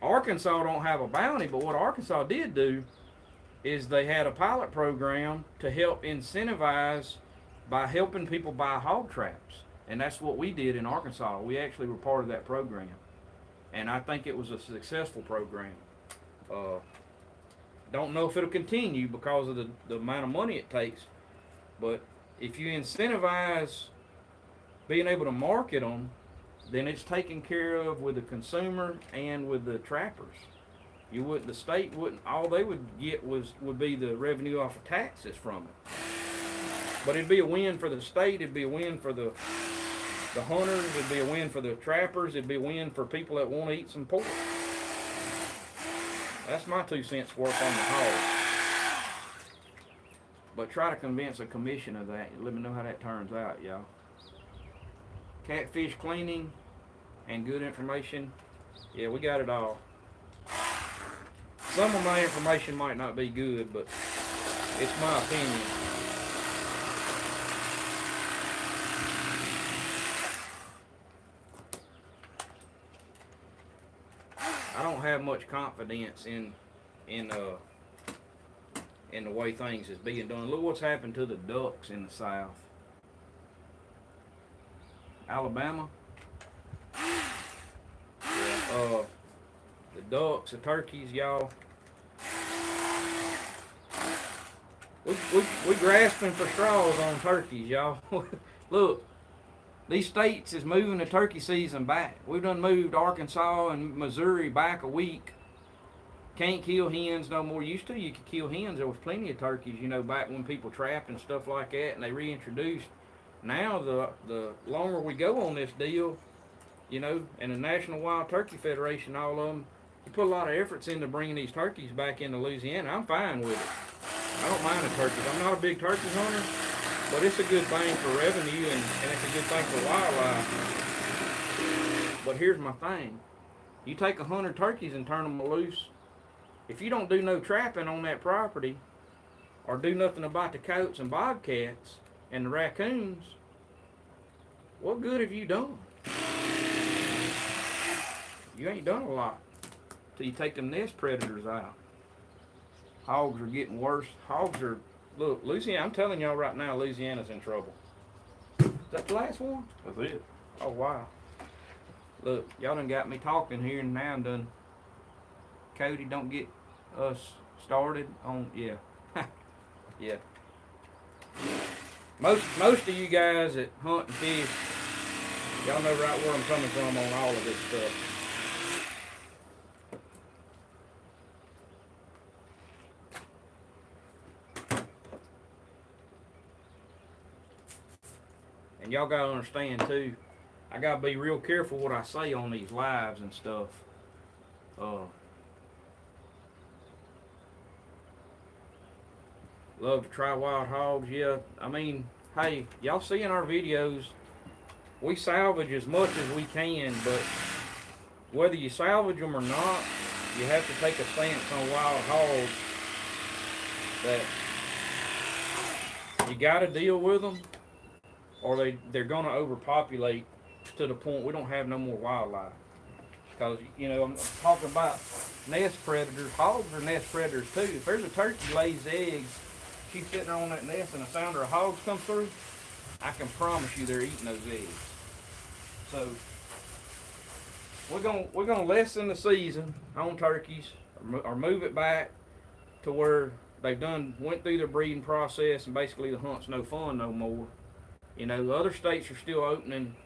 Arkansas don't have a bounty, but what Arkansas did do is they had a pilot program to help incentivize by helping people buy hog traps. And that's what we did in Arkansas. We actually were part of that program. And I think it was a successful program. Don't know if it'll continue because of the amount of money it takes. But if you incentivize being able to market them, then it's taken care of with the consumer and with the trappers. The state wouldn't, all they would get would be the revenue off of taxes from it. But it'd be a win for the state, it'd be a win for the hunters, it'd be a win for the trappers, it'd be a win for people that want to eat some pork. That's my 2 cents worth on the hog. But try to convince a commission of that. Let me know how that turns out, y'all. Catfish cleaning and good information. Yeah, we got it all. Some of my information might not be good, but it's my opinion. I don't have much confidence in the way things is being done. Look what's happened to the ducks in the South. Alabama. The ducks, the turkeys, y'all. We grasping for straws on turkeys, y'all. Look, these states is moving the turkey season back. We've done moved Arkansas and Missouri back a week. Can't kill hens no more. Used to, you could kill hens. There was plenty of turkeys, you know, back when people trapped and stuff like that, and they reintroduced. Now, the longer we go on this deal, you know, and the National Wild Turkey Federation, all of them, you put a lot of efforts into bringing these turkeys back into Louisiana. I'm fine with it. I don't mind the turkeys. I'm not a big turkey hunter, but it's a good thing for revenue and it's a good thing for wildlife. But here's my thing. You take 100 turkeys and turn them loose. If you don't do no trapping on that property or do nothing about the coyotes and bobcats and the raccoons, what good have you done? You ain't done a lot till you take them nest predators out. Hogs are getting worse. Look, Louisiana, I'm telling y'all right now, Louisiana's in trouble. Is that the last one? That's it. Oh, wow. Look, y'all done got me talking here and now I'm done. Cody, don't get us started on, yeah. Yeah. Most of you guys that hunt and fish, y'all know right where I'm coming from on all of this stuff. And y'all gotta understand too, I gotta be real careful what I say on these lives and stuff. Love to try wild hogs, yeah. I mean, hey, y'all see in our videos, we salvage as much as we can, but whether you salvage them or not, you have to take a stance on wild hogs that you gotta deal with them, or they're gonna overpopulate to the point we don't have no more wildlife. Because, you know, I'm talking about nest predators. Hogs are nest predators too. If there's a turkey lays eggs, she's sitting on that nest and the sound of her hogs come through, I can promise you they're eating those eggs. So we're gonna lessen the season on turkeys or move it back to where they've went through the breeding process and basically the hunt's no fun no more. You know, the other states are still opening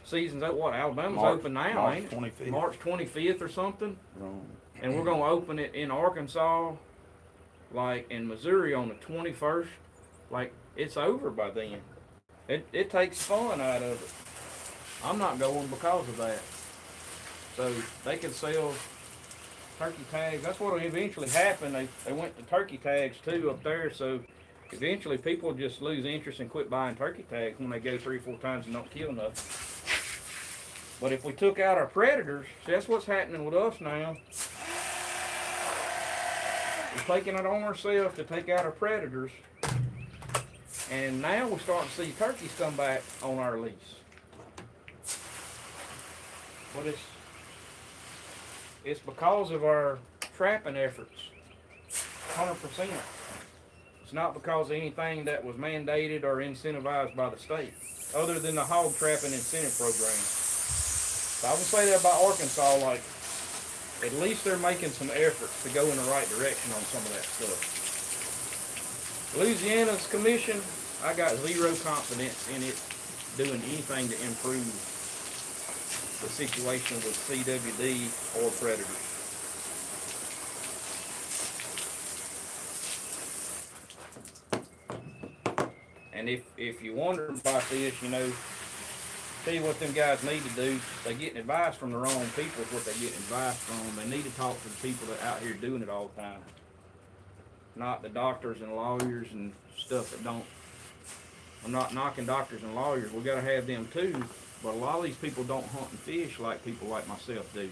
seasons. What, Alabama's open now, ain't it? 25th. March 25th or something. And we're gonna open it in Arkansas, like in Missouri on the 21st. Like, it's over by then. It takes fun out of it. I'm not going because of that. So they can sell turkey tags. That's what will eventually happen. They went to turkey tags too up there, so eventually people just lose interest and quit buying turkey tags when they go 3 or 4 times and don't kill nothing. But if we took out our predators, see, that's what's happening with us now. We're taking it on ourselves to take out our predators. And now we're starting to see turkeys come back on our lease. But it's because of our trapping efforts, 100%. It's not because of anything that was mandated or incentivized by the state, other than the hog trapping incentive program. So I would say that about Arkansas, like, at least they're making some efforts to go in the right direction on some of that stuff. Louisiana's commission, I got zero confidence in it doing anything to improve the situation with CWD or predators. And if you wonder about this, you know, tell you what them guys need to do. They're getting advice from the wrong people is what they're getting advice from. They need to talk to the people that are out here doing it all the time. Not the doctors and lawyers and stuff that don't. I'm not knocking doctors and lawyers. We got to have them too. But a lot of these people don't hunt and fish like people like myself do.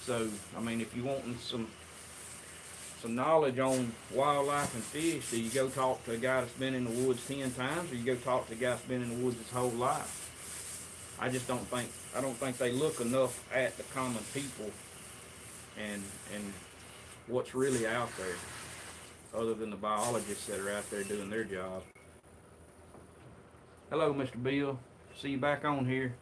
So, I mean, if you want some knowledge on wildlife and fish, do you go talk to a guy that's been in the woods 10 times, or you go talk to a guy that's been in the woods his whole life? I just don't think they look enough at the common people and what's really out there, other than the biologists that are out there doing their job. Hello, Mr. Bill. See you back on here.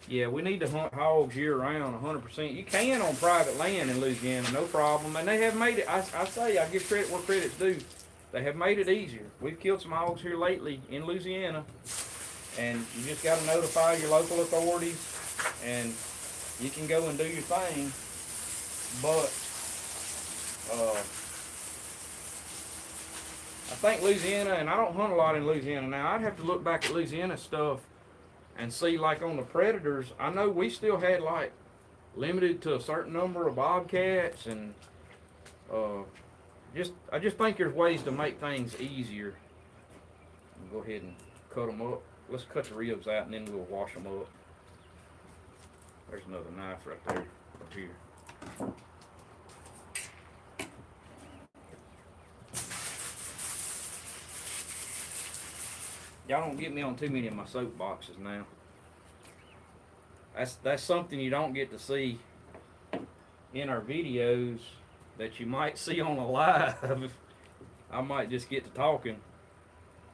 Yeah, we need to hunt hogs year-round, 100%. You can on private land in Louisiana, no problem. And they have made it, I give credit where credit's due. They have made it easier. We've killed some hogs here lately in Louisiana. And you just got to notify your local authorities, and you can go and do your thing. But, I think Louisiana, and I don't hunt a lot in Louisiana now, I'd have to look back at Louisiana stuff and see, like, on the predators, I know we still had, like, limited to a certain number of bobcats, and I just think there's ways to make things easier. Go ahead and cut them up. Let's cut the ribs out, and then we'll wash them up. There's another knife right there, up here. Y'all don't get me on too many of my soapboxes now. That's something you don't get to see in our videos that you might see on a live. I might just get to talking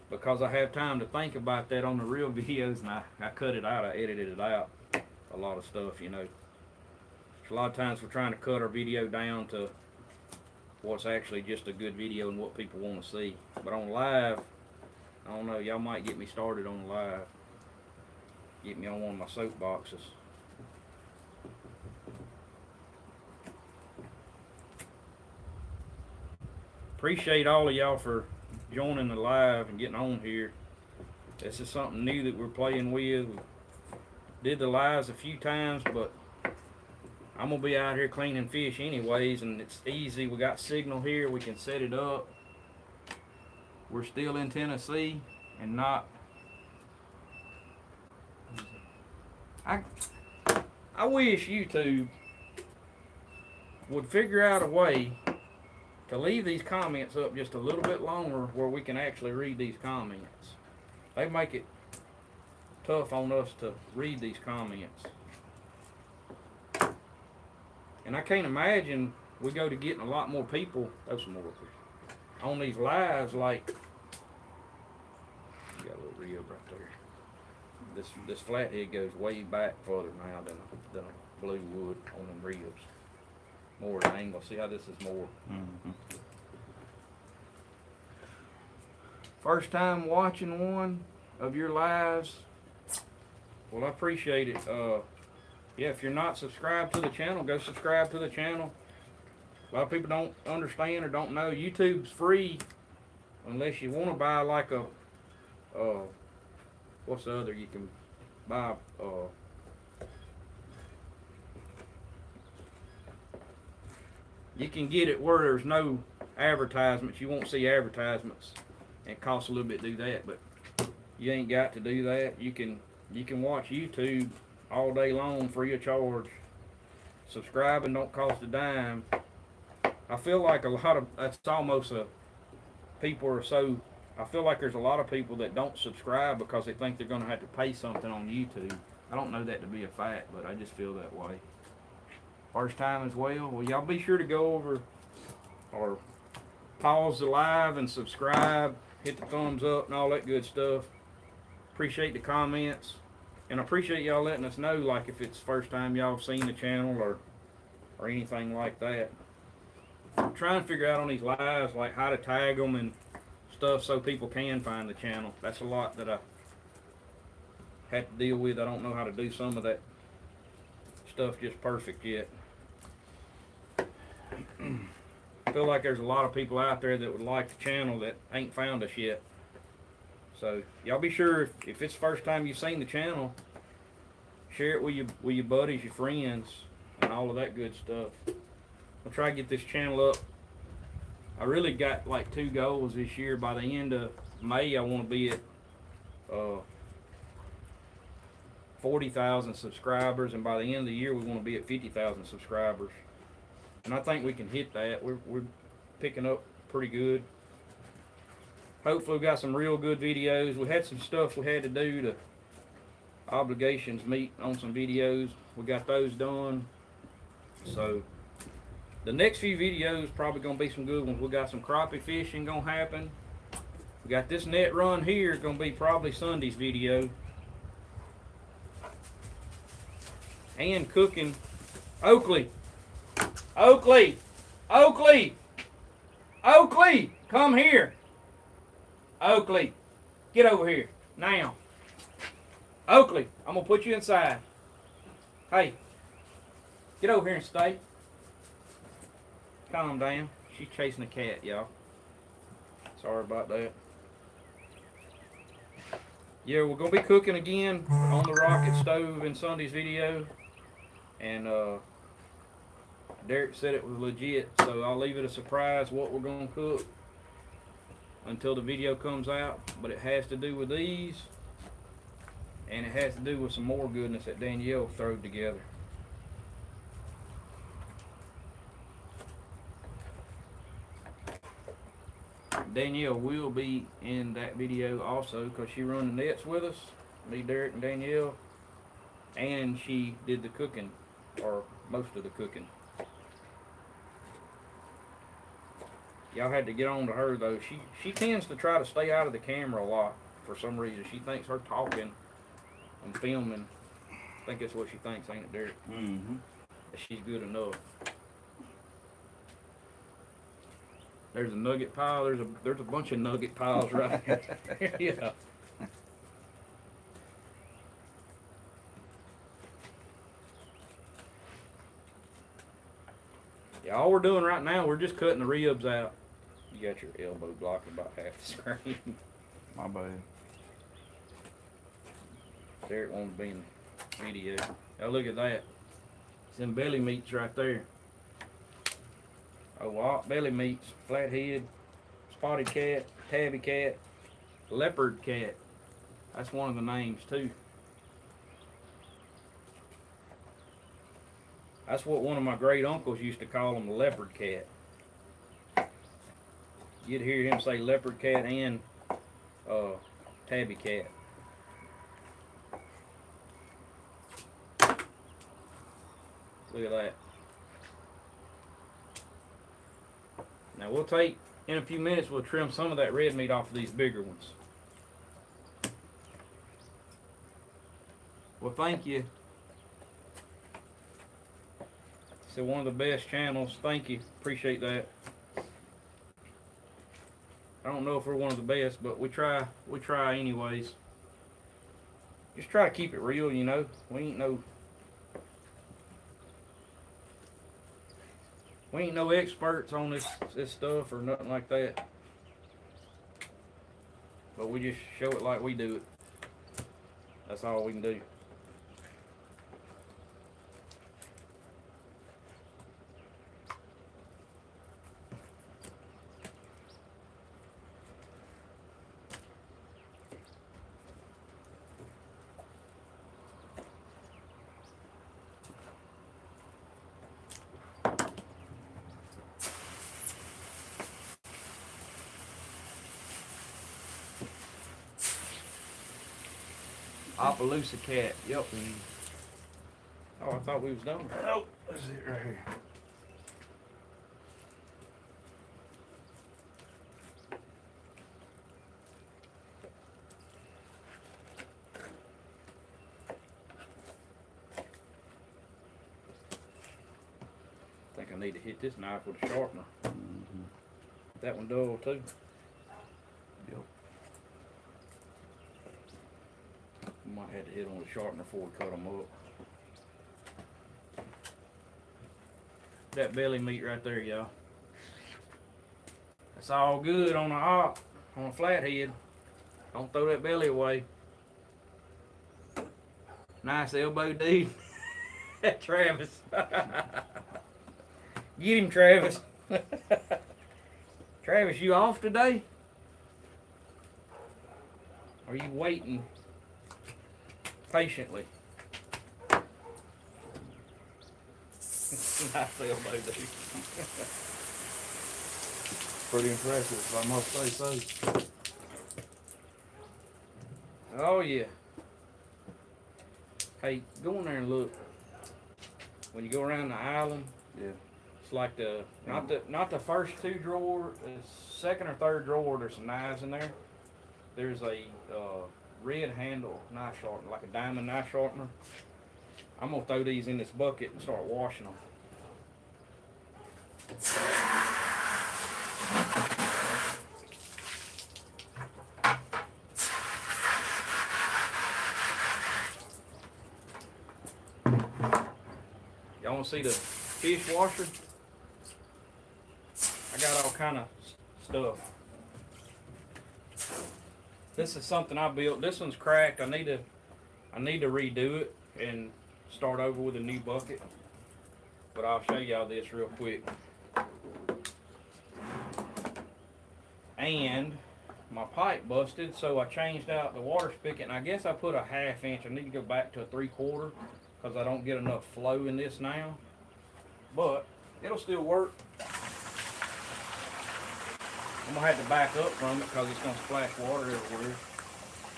because I have time to think about that on the real videos, and I cut it out, I edited it out. A lot of stuff, you know. A lot of times we're trying to cut our video down to what's actually just a good video and what people want to see. But on live, I don't know, y'all might get me started on live. Get me on one of my soapboxes. Appreciate all of y'all for joining the live and getting on here. This is something new that we're playing with. We did the lives a few times, but I'm gonna be out here cleaning fish anyways, and it's easy. We got signal here, we can set it up. We're still in Tennessee and not. I wish YouTube would figure out a way to leave these comments up just a little bit longer where we can actually read these comments. They make it tough on us to read these comments. And I can't imagine we go to getting a lot more people. There's some more on these lives, like, you got a little rib right there. This flathead goes way back further now than a blue wood on them ribs. More at an angle. See how this is more. Mm-hmm. First time watching one of your lives. Well, I appreciate it. Yeah, if you're not subscribed to the channel, go subscribe to the channel. A lot of people don't understand or don't know YouTube's free unless you want to buy like a what's the other? You can by you can get it where there's no advertisements. You won't see advertisements. It costs a little bit to do that, but you ain't got to do that. You can watch YouTube all day long free of charge. Subscribing don't cost a dime. I feel like a lot of that's almost a people are so. I feel like there's a lot of people that don't subscribe because they think they're going to have to pay something on YouTube. I don't know that to be a fact, but I just feel that way. First time as well, y'all be sure to go over or pause the live and subscribe, hit the thumbs up and all that good stuff. Appreciate the comments, and I appreciate y'all letting us know, like if it's the first time y'all have seen the channel or anything like that. I'm trying to figure out on these lives like how to tag them and stuff so people can find the channel. That's a lot that I have to deal with. I don't know how to do some of that stuff just perfect yet. I feel like there's a lot of people out there that would like the channel that ain't found us yet. So y'all be sure if it's the first time you've seen the channel, share it with your buddies, your friends, and all of that good stuff. I'll try to get this channel up. I really got like 2 goals this year. By the end of May, I want to be at 40,000 subscribers, and by the end of the year, we want to be at 50,000 subscribers. And I think we can hit that. We're picking up pretty good. Hopefully we got some real good videos. We had some stuff we had to do to obligations meet on some videos. We got those done. So the next few videos probably gonna be some good ones. We got some crappie fishing gonna happen. We got this net run here gonna be probably Sunday's video. And cooking. Oakley, come here. Oakley, get over here now. Oakley, I'm gonna put you inside. Hey, get over here and stay. Calm down. She's chasing a cat, y'all. Sorry about that. Yeah, we're gonna be cooking again on the rocket stove in Sunday's video, and Derek said it was legit, so I'll leave it a surprise what we're gonna cook until the video comes out. But it has to do with these, and it has to do with some more goodness that Danielle throwed together. Danielle will be in that video also because she run the nets with us, me, Derek, and Danielle, and she did the cooking, or most of the cooking. Y'all had to get on to her though. She tends to try to stay out of the camera a lot for some reason. She thinks her talking and filming, I think that's what she thinks, ain't it, Derek? Mm-hmm. That she's good enough. There's a nugget pile. There's a bunch of nugget piles right here. Yeah. Yeah, all we're doing right now, we're just cutting the ribs out. You got your elbow blocking about half the screen. My bad. Derek won't be in the video. Now look at that. Some belly meats right there. Oh, wow, belly meats, flathead, spotted cat, tabby cat, leopard cat. That's one of the names too. That's what one of my great uncles used to call him, the leopard cat. You'd hear him say leopard cat and tabby cat. Look at that. Now we'll take, in a few minutes, we'll trim some of that red meat off of these bigger ones. Well, thank you. So one of the best channels. Thank you. Appreciate that. I don't know if we're one of the best, but we try anyways. Just try to keep it real, you know. We ain't no experts on this stuff or nothing like that. But we just show it like we do it. That's all we can do. Appaloosa cat. Yep. Oh, I thought we was done. Nope, that's it right here. I think I need to hit this knife with a sharpener. Mm-hmm. That one dull too. Yep. Might have to hit them with a sharpener before we cut them up. That belly meat right there, y'all. That's all good on a flathead. Don't throw that belly away. Nice elbow, dude. Travis. Get him, Travis. Travis, you off today? Are you waiting patiently? Nice elbow, dude. Pretty impressive, if I must say so. Oh yeah. Hey, go in there and look. When you go around the island, Yeah. it's like not the first two drawer, the second or third drawer. There's some knives in there. There's a red handle knife sharpener, like a diamond knife sharpener. I'm gonna throw these in this bucket and start washing them. Y'all wanna see the fish washer? I got all kind of stuff. This is something I built. This one's cracked. I need to redo it and start over with a new bucket. But I'll show y'all this real quick. And my pipe busted, so I changed out the water spigot, and I guess I put a 1/2 inch. I need to go back to a 3/4 because I don't get enough flow in this now. But it'll still work. I'm gonna have to back up from it because it's gonna splash water everywhere.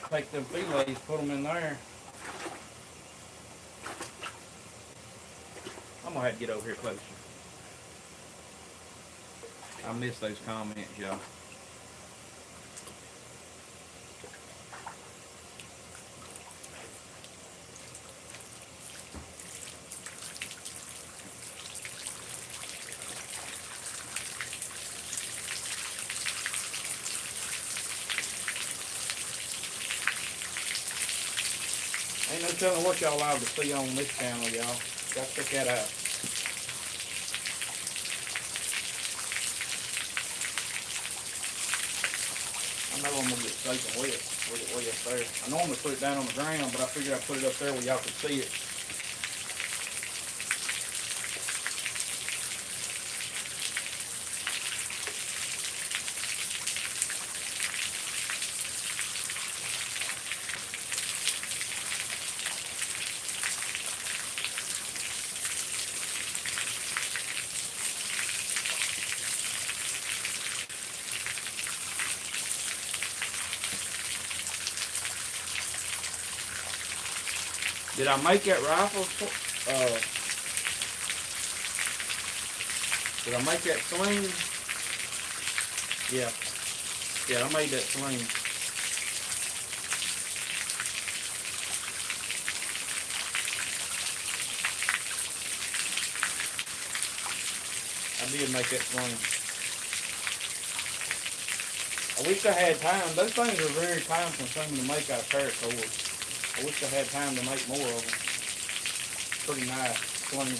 Take them fillets, put them in there. I'm gonna have to get over here closer. I missed those comments, y'all. Ain't no telling what y'all liable to see on this channel, y'all. Gotta check that out. I know I'm gonna get soaking wet with it way up there. I normally put it down on the ground, but I figured I'd put it up there where y'all could see it. Did I make that rifle? Did I make that sling? Yeah. Yeah, I made that sling. I did make that sling. I wish I had time. Those things are very time consuming to make out of paracord. I wish I had time to make more of them. Pretty nice sling.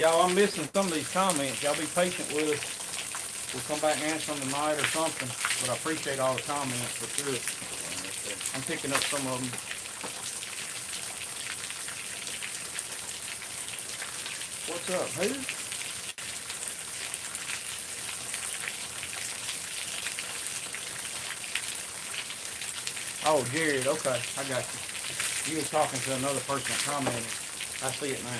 Y'all, I'm missing some of these comments. Y'all be patient with us. We'll come back and answer them tonight or something. But I appreciate all the comments for sure. I'm picking up some of them. What's up? Who? Oh, Jared. Okay, I got you. You was talking to another person that commented. I see it now.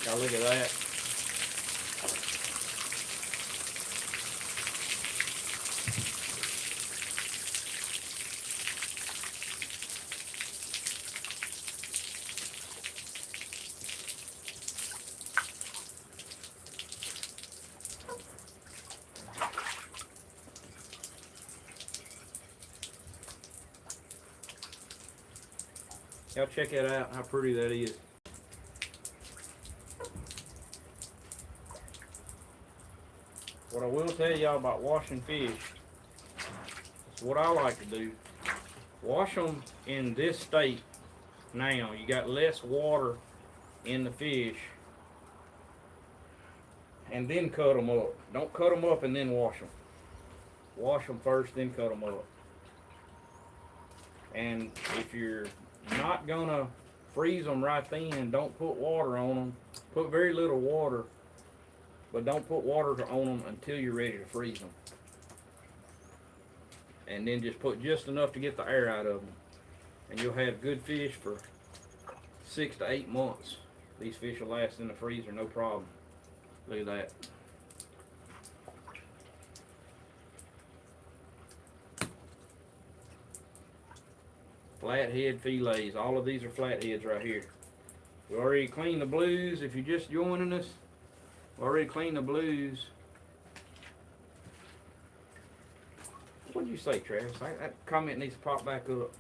Y'all look at that. Y'all check it out, how pretty that is. What I will tell y'all about washing fish, it's what I like to do. Wash them in this state now. You got less water in the fish. And then cut them up. Don't cut them up and then wash them. Wash them first, then cut them up. And if you're not gonna freeze them right then, don't put water on them. Put very little water, but don't put water on them until you're ready to freeze them. And then just put just enough to get the air out of them. And you'll have good fish for 6 to 8 months. These fish will last in the freezer, no problem. Look at that. Flathead fillets. All of these are flatheads right here. We already cleaned the blues. If you're just joining us, we already cleaned the blues. What did you say, Travis? That comment needs to pop back up.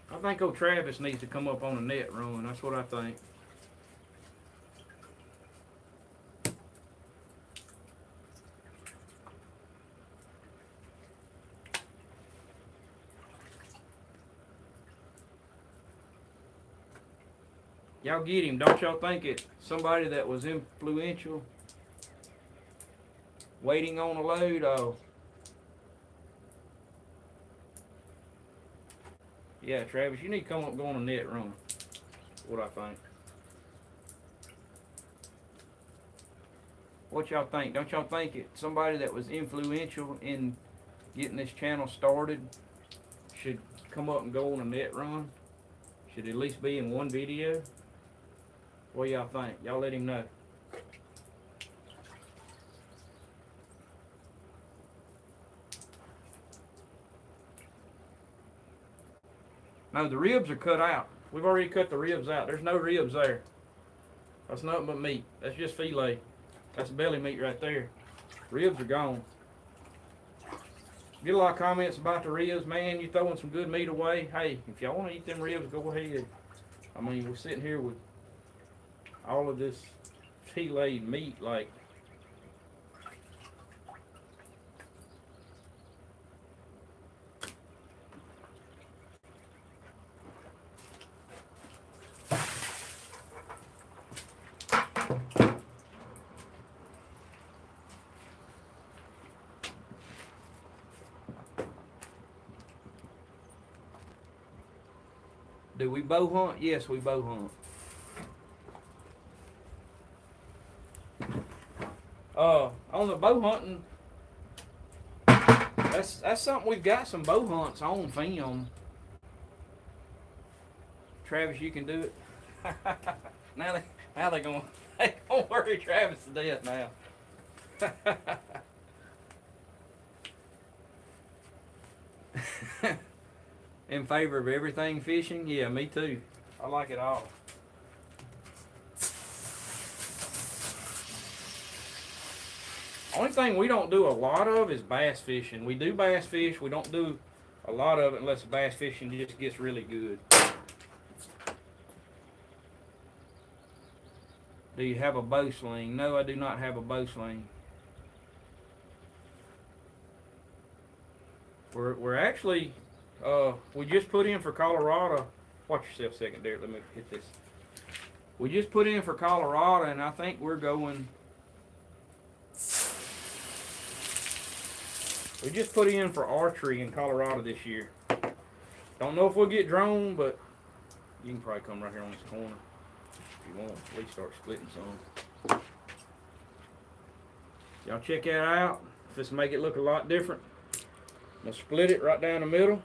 I think old Travis needs to come up on a net run. That's what I think. Y'all get him. Don't y'all think it somebody that was influential waiting on a load? Oh. Yeah, Travis, you need to come up and go on a net run. What I think. What y'all think? Don't y'all think it somebody that was influential in getting this channel started should come up and go on a net run? Should at least be in one video? What y'all think? Y'all let him know. No, the ribs are cut out. We've already cut the ribs out. There's no ribs there. That's nothing but meat. That's just filet. That's belly meat right there. Ribs are gone. Get a lot of comments about the ribs. Man, you throwing some good meat away. Hey, if y'all want to eat them ribs, go ahead. I mean, we're sitting here with all of this filet meat, like, do we bow hunt? Yes, we bow hunt. On the bow hunting, that's something we've got some bow hunts on film. Travis, you can do it. now they gonna worry Travis to death now. In favor of everything fishing? Yeah, me too. I like it all. Only thing we don't do a lot of is bass fishing. We do bass fish. We don't do a lot of it, unless the bass fishing just gets really good. Do you have a bow sling? No, I do not have a bow sling. We're actually, we just put in for Colorado. Watch yourself a second, Derek. Let me hit this. We just put in for Colorado, and I think we're going. We just put in for archery in Colorado this year. Don't know if we'll get drone, but you can probably come right here on this corner if you want. At least start splitting some. Y'all check that out. Just make it look a lot different. I'm gonna split it right down the middle.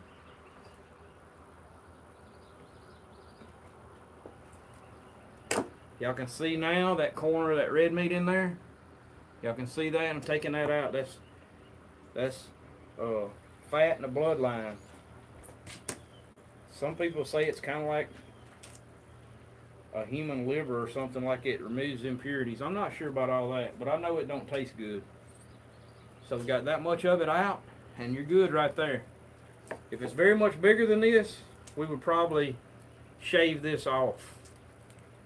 Y'all can see now that corner of that red meat in there. Y'all can see that. I'm taking that out. That's fat in the bloodline. Some people say it's kind of like a human liver or something, like it removes impurities. I'm not sure about all that, but I know it don't taste good. So we got that much of it out, and you're good right there. If it's very much bigger than this, we would probably shave this off.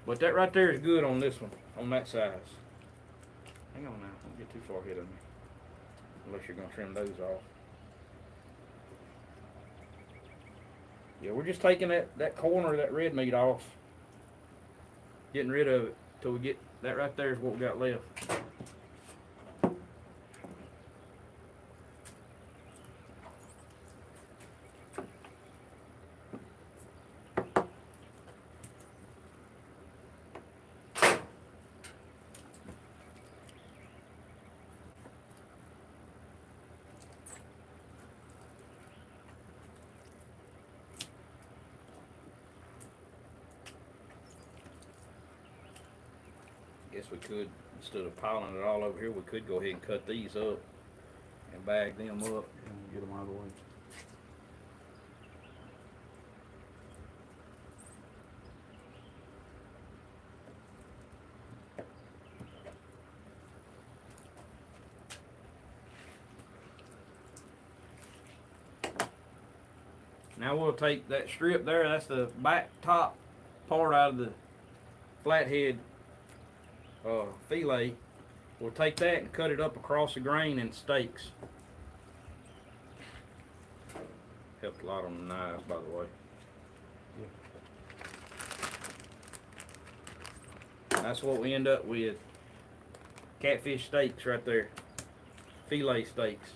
But that right there is good on this one, on that size. Hang on now, don't get too far ahead of me. Unless you're going to trim those off. Yeah, we're just taking that corner of that red meat off. Getting rid of it till we get, that right there is what we got left. Guess we could, instead of piling it all over here, we could go ahead and cut these up and bag them up and get them out of the way. Now we'll take that strip there, that's the back top part out of the flathead fillet. We'll take that and cut it up across the grain in steaks. Helped a lot on the knives, by the way. Yeah. That's what we end up with. Catfish steaks right there. Fillet steaks.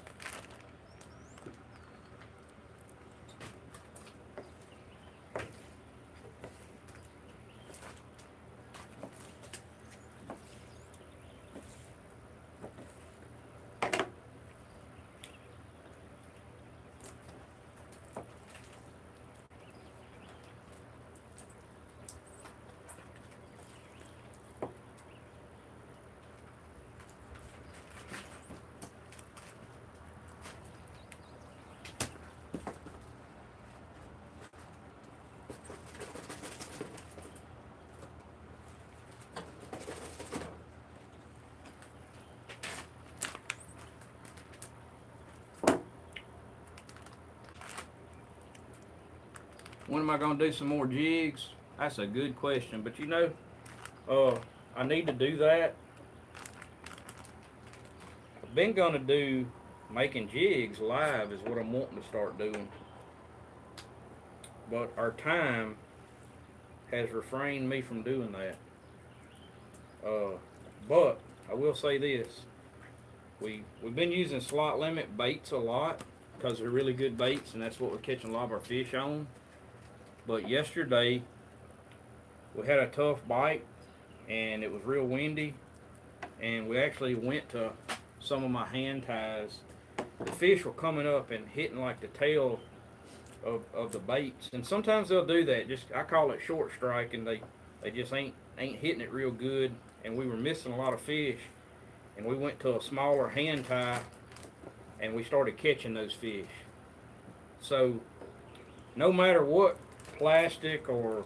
When am I going to do some more jigs? That's a good question. But you know, I need to do that. I've been going to do making jigs live is what I'm wanting to start doing. But our time has refrained me from doing that. But I will say this. We've been using slot limit baits a lot because they're really good baits, and that's what we're catching a lot of our fish on. But yesterday, we had a tough bite, and it was real windy, and we actually went to some of my hand ties. The fish were coming up and hitting like the tail of the baits, and sometimes they'll do that. Just I call it short strike, and they just ain't hitting it real good, and we were missing a lot of fish, and we went to a smaller hand tie, and we started catching those fish. So no matter what plastic or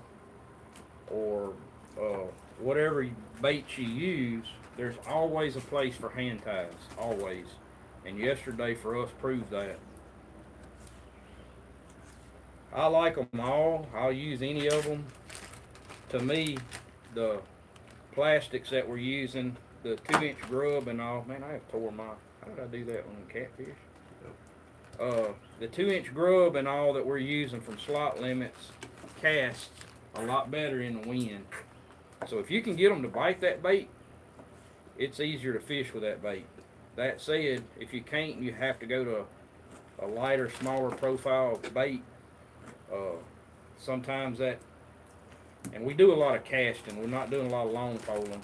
whatever baits you use, there's always a place for hand ties, always. And yesterday for us proved that. I like them all. I'll use any of them. To me, the plastics that we're using, the 2-inch grub and all, man, I have tore my, how did I do that on catfish? The 2-inch grub and all that we're using from Slot Limits casts a lot better in the wind. So if you can get them to bite that bait, it's easier to fish with that bait. That said, if you can't, you have to go to a lighter, smaller profile bait. Sometimes that, and we do a lot of casting. We're not doing a lot of long poling.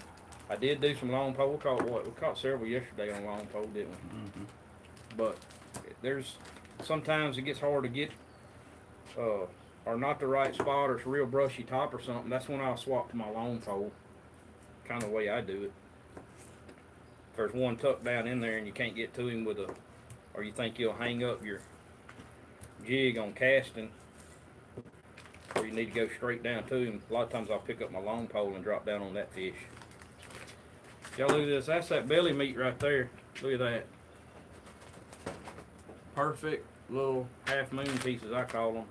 I did do some long pole. We caught several yesterday on long pole, didn't we? Mm-hmm. But there's sometimes it gets hard to get, or not the right spot, or it's a real brushy top or something. That's when I'll swap to my long pole. Kind of the way I do it. If there's one tucked down in there and you can't get to him with a, or you think you'll hang up your jig on casting, or you need to go straight down to him, a lot of times I'll pick up my long pole and drop down on that fish. Y'all look at this. That's that belly meat right there. Look at that. Perfect little half moon pieces, I call them.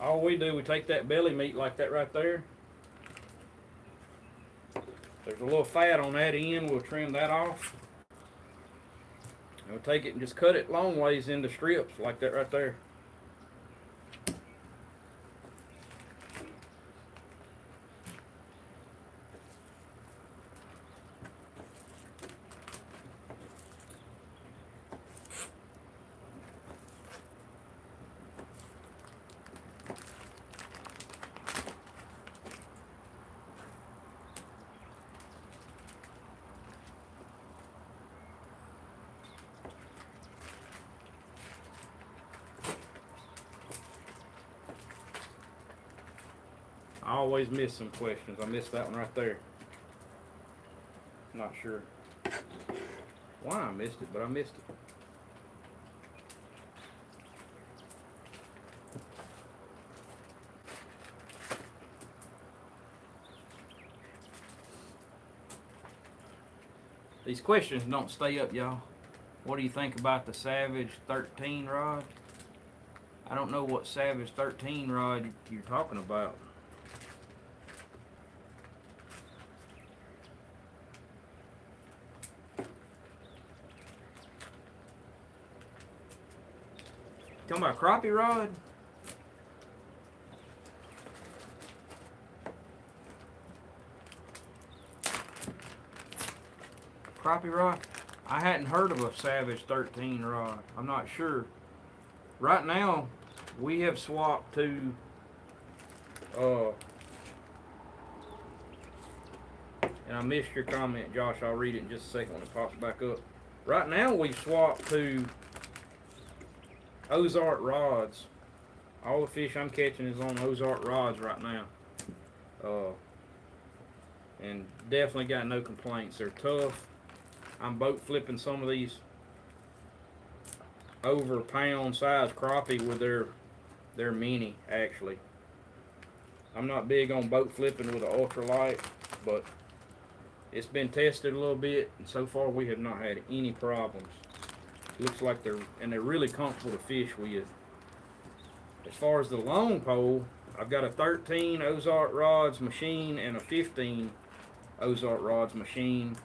All we do, we take that belly meat like that right there. There's a little fat on that end. We'll trim that off. And we'll take it and just cut it long ways into strips like that right there. I always miss some questions. I missed that one right there. Not sure why I missed it, but I missed it. These questions don't stay up, y'all. What do you think about the Savage 13 rod? I don't know what Savage 13 rod you're talking about. Talking about crappie rod? Crappie rod? I hadn't heard of a Savage 13 rod. I'm not sure. Right now, we have swapped to and I missed your comment, Josh. I'll read it in just a second when it pops back up. Right now, we've swapped to Ozark rods. All the fish I'm catching is on Ozark rods right now. And definitely got no complaints. They're tough. I'm boat flipping some of these over pound size crappie with their mini, actually. I'm not big on boat flipping with an ultralight, but it's been tested a little bit, and so far we have not had any problems. Looks like they're really comfortable to fish with. As far as the long pole, I've got a 13 Ozark rods machine and a 15 Ozark rods machine,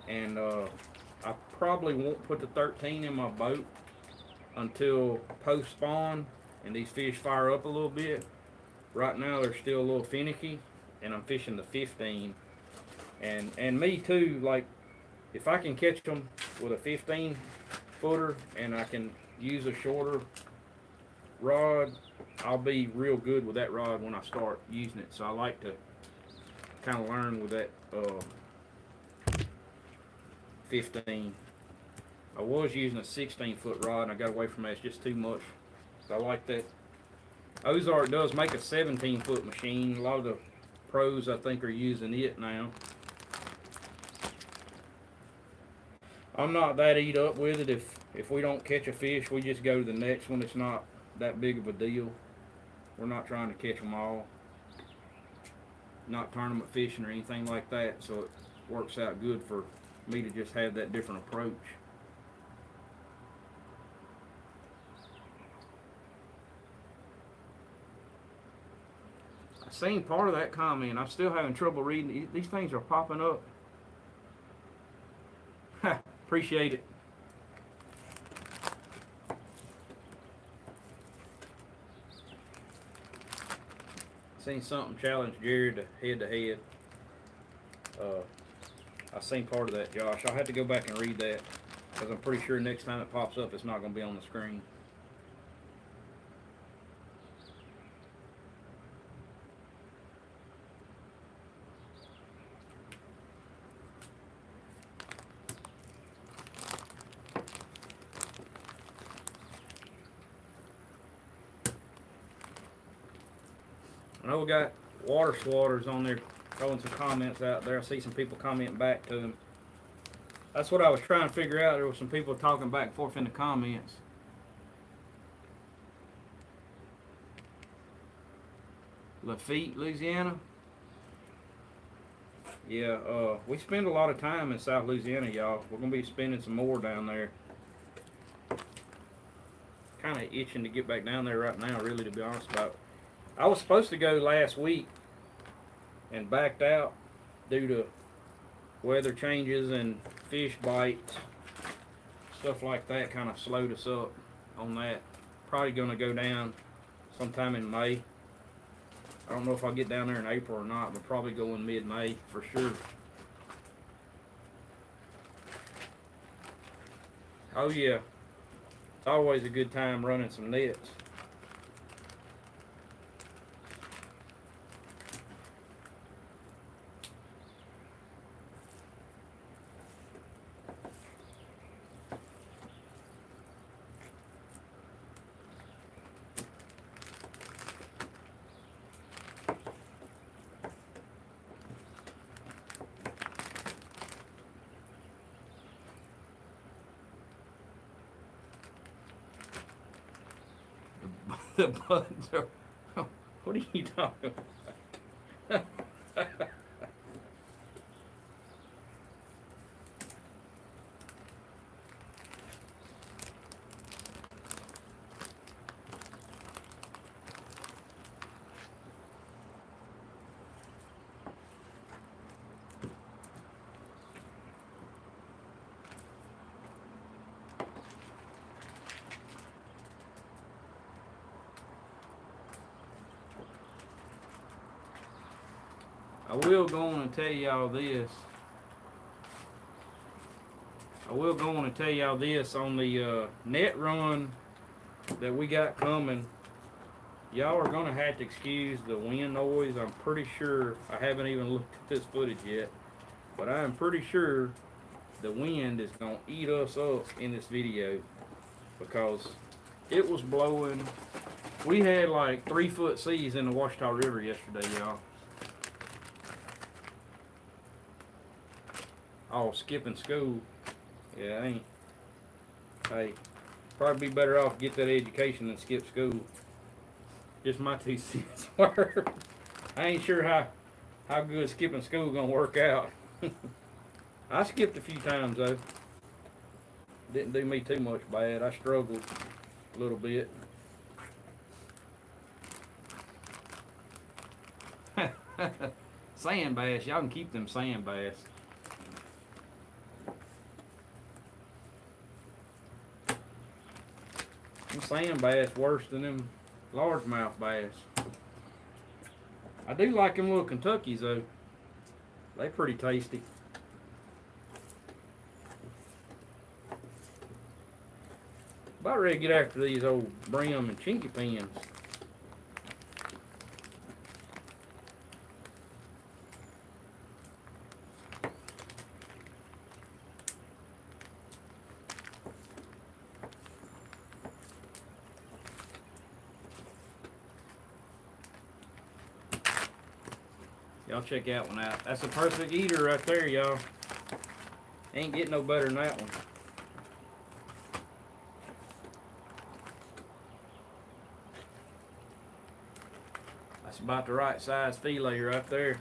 and I probably won't put the 13 in my boat until post spawn and these fish fire up a little bit. Right now they're still a little finicky, and I'm fishing the 15. And me too, like if I can catch them with a 15 footer and I can use a shorter rod, I'll be real good with that rod when I start using it. So I like to kind of learn with that 15. I was using a 16-foot rod and I got away from that. It's just too much. So I like that. Ozark does make a 17-foot machine. A lot of the pros, I think, are using it now. I'm not that eat up with it. If we don't catch a fish, we just go to the next one. It's not that big of a deal. We're not trying to catch them all. Not tournament fishing or anything like that, so it works out good for me to just have that different approach. I seen part of that comment. I'm still having trouble reading. These things are popping up. Appreciate it. Seen something challenge Jared to head. I seen part of that, Josh. I'll have to go back and read that because I'm pretty sure next time it pops up, it's not going to be on the screen. I know we got water swatters on there throwing some comments out there. I see some people commenting back to them. That's what I was trying to figure out. There were some people talking back and forth in the comments. Lafitte, Louisiana. Yeah, we spend a lot of time in South Louisiana, y'all. We're going to be spending some more down there. Kind of itching to get back down there right now, really, to be honest about it. I was supposed to go last week and backed out due to weather changes and fish bites. Stuff like that kind of slowed us up on that. Probably going to go down sometime in May. I don't know if I'll get down there in April or not, but probably go in mid-May for sure. Oh yeah, it's always a good time running some nets. The buttons are. What are you talking about? I will go on and tell y'all this. On the net run that we got coming. Y'all are going to have to excuse the wind noise. I'm pretty sure, I haven't even looked at this footage yet, but I'm pretty sure the wind is going to eat us up in this video because it was blowing. We had like 3-foot seas in the Washita River yesterday, y'all. Oh, skipping school. Yeah, I ain't. Hey, probably be better off to get that education than skip school. Just my 2 cents worth. I ain't sure how good skipping school gonna work out. I skipped a few times though. Didn't do me too much bad. I struggled a little bit. Sand bass, y'all can keep them sand bass. Them sand bass worse than them largemouth bass. I do like them little Kentuckies though. They pretty tasty. About ready to get after these old brim and chinky pins. Y'all check that one out. That's a perfect eater right there, y'all. Ain't getting no better than that one. That's about the right size fillet right there.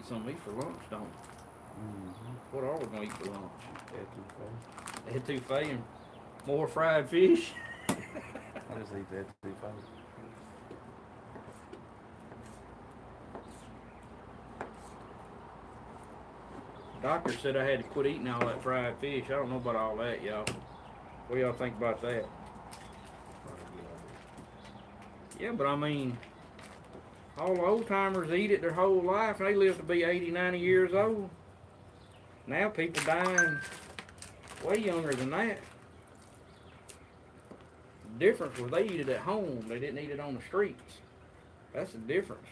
some meat for lunch, don't we? What are we gonna eat for lunch? Etouffee and more fried fish. I just eat that too fast. Doctor said I had to quit eating all that fried fish. I don't know about all that, y'all. What do y'all think about that? Yeah, but I mean, all the old timers eat it their whole life and they live to be 80, 90 years old. Now people dying way younger than that. The difference was they eat it at home. They didn't eat it on the streets. That's the difference.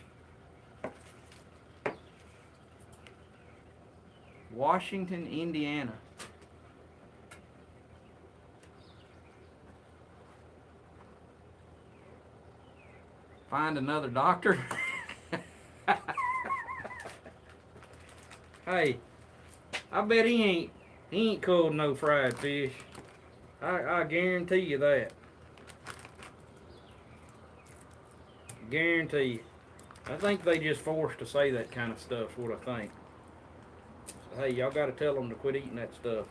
Washington, Indiana. Find another doctor. Hey, I bet he ain't called no fried fish. I guarantee you that. Guarantee you. I think they just forced to say that kind of stuff, what I think. So, hey, y'all gotta tell them to quit eating that stuff.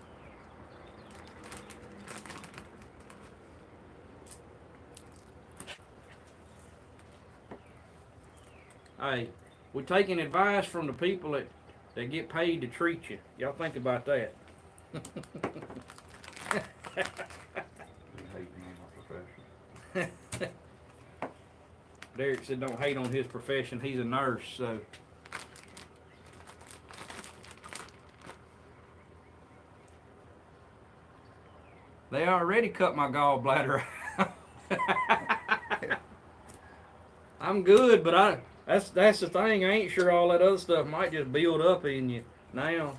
Hey, we're taking advice from the people that get paid to treat you. Y'all think about that. You hating on my profession. Derek said don't hate on his profession. He's a nurse, so. They already cut my gallbladder out. I'm good, but that's the thing. I ain't sure all that other stuff might just build up in you now.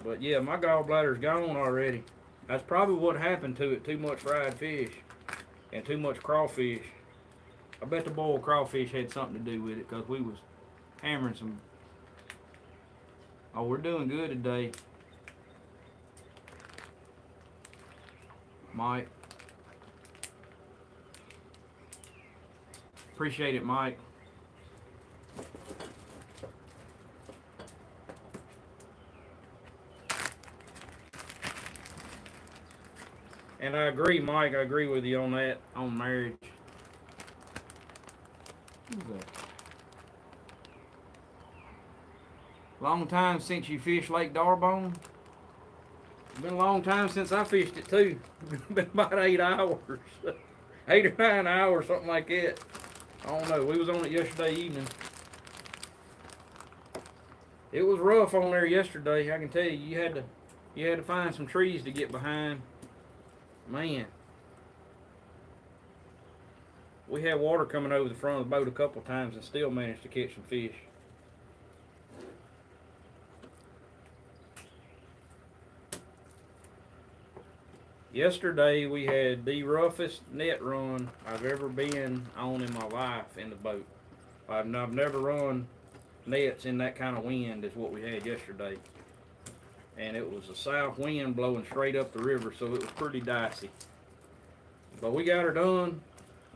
But yeah, my gallbladder's gone already. That's probably what happened to it. Too much fried fish and too much crawfish. I bet the boiled crawfish had something to do with it because we was hammering some. Oh, we're doing good today. Mike. Appreciate it, Mike. And I agree, Mike, I agree with you on that, on marriage. Who's that? Long time since you fished Lake Darbone? Been a long time since I fished it too. Been about 8 hours. 8 or 9 hours, something like that. I don't know. We was on it yesterday evening. It was rough on there yesterday. I can tell you. You had to find some trees to get behind. Man. We had water coming over the front of the boat a couple times and still managed to catch some fish. Yesterday we had the roughest net run I've ever been on in my life in the boat. I've never run nets in that kind of wind as what we had yesterday. And it was a south wind blowing straight up the river, so it was pretty dicey. But we got her done.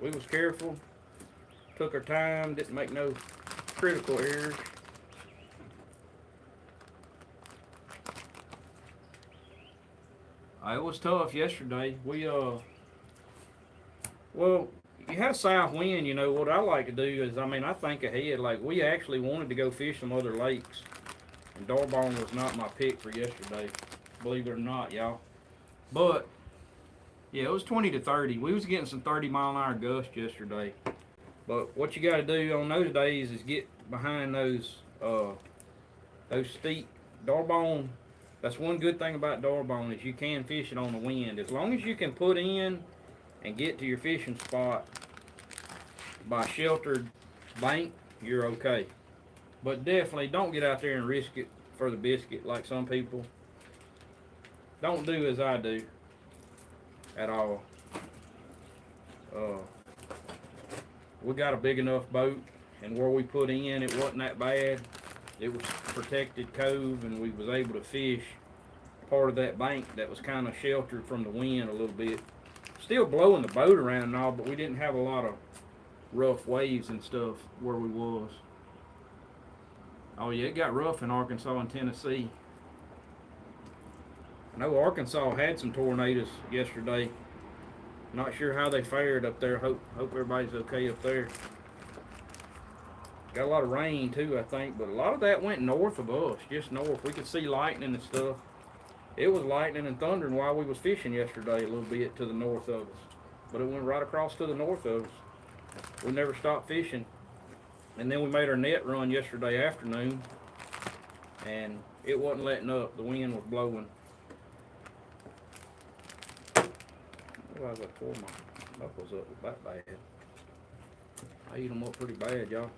We was careful, took our time, didn't make no critical errors. It was tough yesterday. Well, you had a south wind, you know, what I like to do is, I think ahead. Like, we actually wanted to go fish some other lakes. And Darbone was not my pick for yesterday, believe it or not, y'all. But, yeah, it was 20 to 30. We was getting some 30-mile-an-hour gusts yesterday. But what you got to do on those days is get behind those steep Darbone. That's one good thing about Darbone is you can fish it on the wind. As long as you can put in and get to your fishing spot by sheltered bank, you're okay. But definitely don't get out there and risk it for the biscuit like some people. Don't do as I do at all. We got a big enough boat, and where we put in, it wasn't that bad. It was protected cove, and we was able to fish part of that bank that was kind of sheltered from the wind a little bit. Still blowing the boat around and all, but we didn't have a lot of rough waves and stuff where we was. Oh yeah, it got rough in Arkansas and Tennessee. I know Arkansas had some tornadoes yesterday. Not sure how they fared up there. Hope everybody's okay up there. Got a lot of rain too, I think, but a lot of that went north of us, just north. We could see lightning and stuff. It was lightning and thundering while we was fishing yesterday a little bit to the north of us. But it went right across to the north of us. We never stopped fishing. And then we made our net run yesterday afternoon, and it wasn't letting up. The wind was blowing. Otherwise, I tore my knuckles up that bad. I eat them up pretty bad, y'all.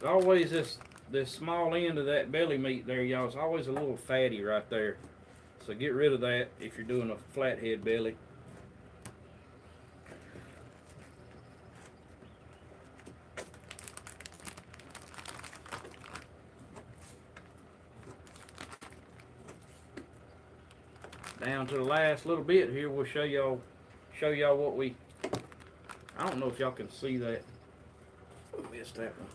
Always this small end of that belly meat there, y'all, it's always a little fatty right there. So get rid of that if you're doing a flathead belly. Down to the last little bit here, we'll show y'all what we. I don't know if y'all can see that. I missed that one.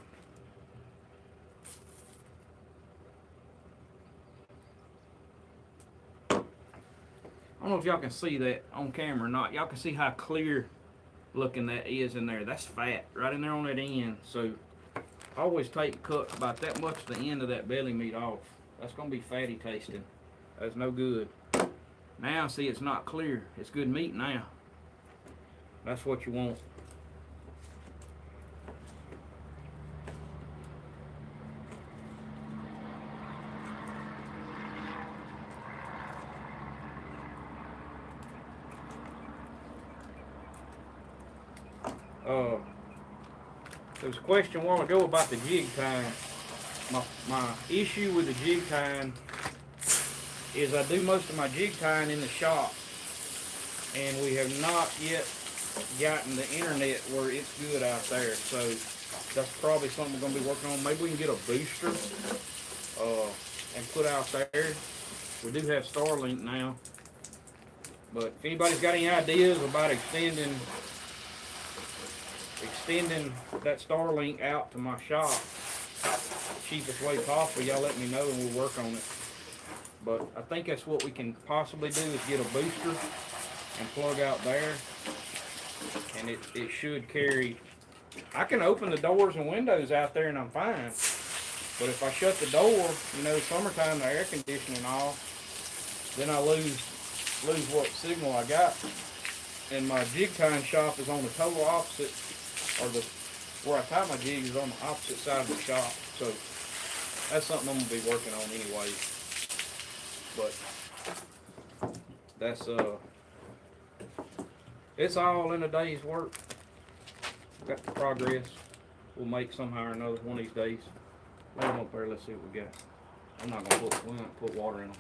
I don't know if y'all can see that on camera or not. Y'all can see how clear looking that is in there. That's fat right in there on that end. So I always cut about that much of the end of that belly meat off. That's gonna be fatty tasting. That's no good. Now see, it's not clear. It's good meat now. That's what you want. There was a question a while ago about the jig tying. My issue with the jig tying is I do most of my jig tying in the shop, and we have not yet gotten the internet where it's good out there. So that's probably something we're going to be working on. Maybe we can get a booster and put out there. We do have Starlink now, but if anybody's got any ideas about extending that Starlink out to my shop, cheapest way possible, y'all let me know and we'll work on it. But I think that's what we can possibly do, is get a booster and plug out there, and it should carry. I can open the doors and windows out there and I'm fine, but if I shut the door, summertime, the air conditioning off, then I lose what signal I got. And my jig tying shop is on the total opposite, or where I tie my jigs is on the opposite side of the shop. So that's something I'm gonna be working on anyway. But that's it's all in a day's work. Got the progress we'll make somehow or another one of these days. Lay them up there, let's see what we got. We won't put water in them.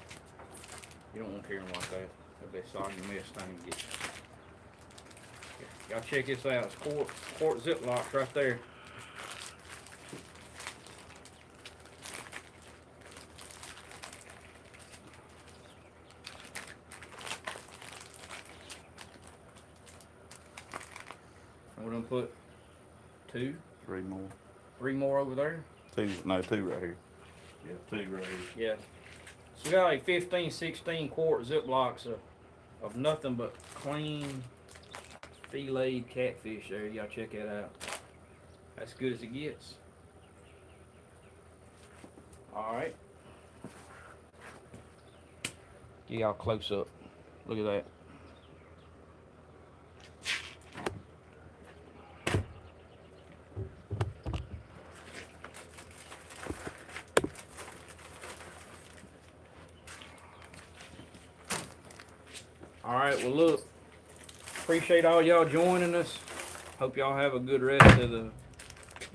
You don't want to carry them like that. That'd be a soggy mess thing to get. Y'all check this out. It's quart Ziplocs right there. We're gonna put two. Three more over there. Two right here. Yeah, two right here. Yeah. So we got like 15, 16 quart Ziplocs of nothing but clean filleted catfish there. Y'all check that out. That's good as it gets. Alright. Get y'all close up. Look at that. Alright, well look, appreciate all y'all joining us. Hope y'all have a good rest of the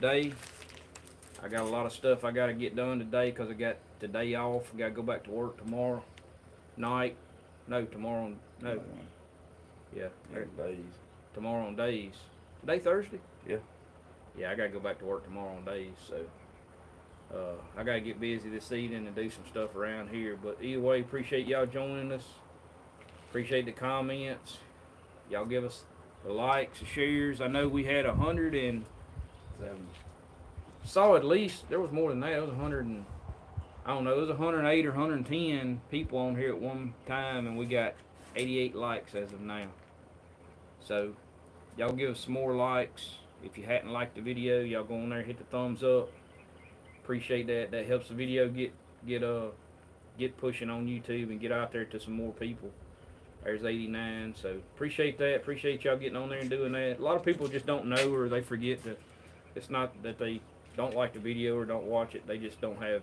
day. I got a lot of stuff I got to get done today because I got the day off. I got to go back to work tomorrow night. No, tomorrow, no. Yeah. and days. Tomorrow on days. Today Thursday? Yeah. Yeah, I gotta go back to work tomorrow on days, so I gotta get busy this evening and do some stuff around here. But either way, appreciate y'all joining us. Appreciate the comments. Y'all give us the likes, the shares. I know we had 100 and 7. saw at least there was more than that. It was 100 and I don't know. It was 108 or 110 people on here at one time, and we got 88 likes as of now. So y'all give us some more likes. If you hadn't liked the video, y'all go on there, hit the thumbs up. Appreciate that. That helps the video get pushing on YouTube and get out there to some more people. There's 89. So appreciate that. Appreciate y'all getting on there and doing that. A lot of people just don't know, or they forget that it's not that they don't like the video or don't watch it. They just don't know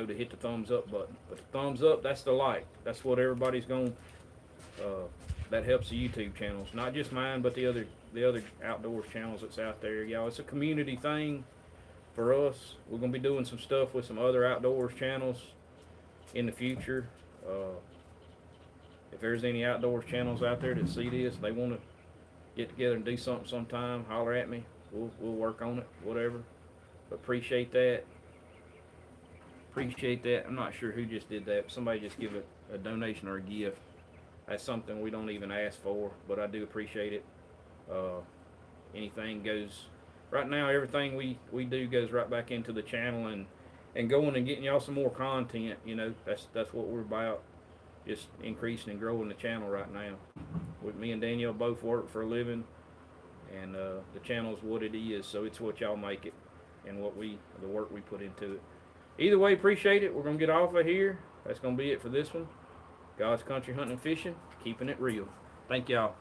to hit the thumbs up button. But the thumbs up, that's the like. That's what everybody's going. That helps the YouTube channels, not just mine, but the other outdoors channels that's out there, y'all. It's a community thing for us. We're gonna be doing some stuff with some other outdoors channels in the future. If there's any outdoors channels out there that see this, they want to get together and do something sometime, holler at me. We'll work on it, whatever. But appreciate that. Appreciate that. I'm not sure who just did that, but somebody just give a donation or a gift. That's something we don't even ask for, but I do appreciate it. Anything goes, right now everything we do goes right back into the channel and going and getting y'all some more content. You know, that's what we're about, just increasing and growing the channel right now. With me and Danielle both work for a living, and the channel is what it is, so it's what y'all make it and the work we put into it. Either way, appreciate it. We're gonna get off of here. That's gonna be it for this one. God's Country Hunting and Fishing, keeping it real. Thank y'all.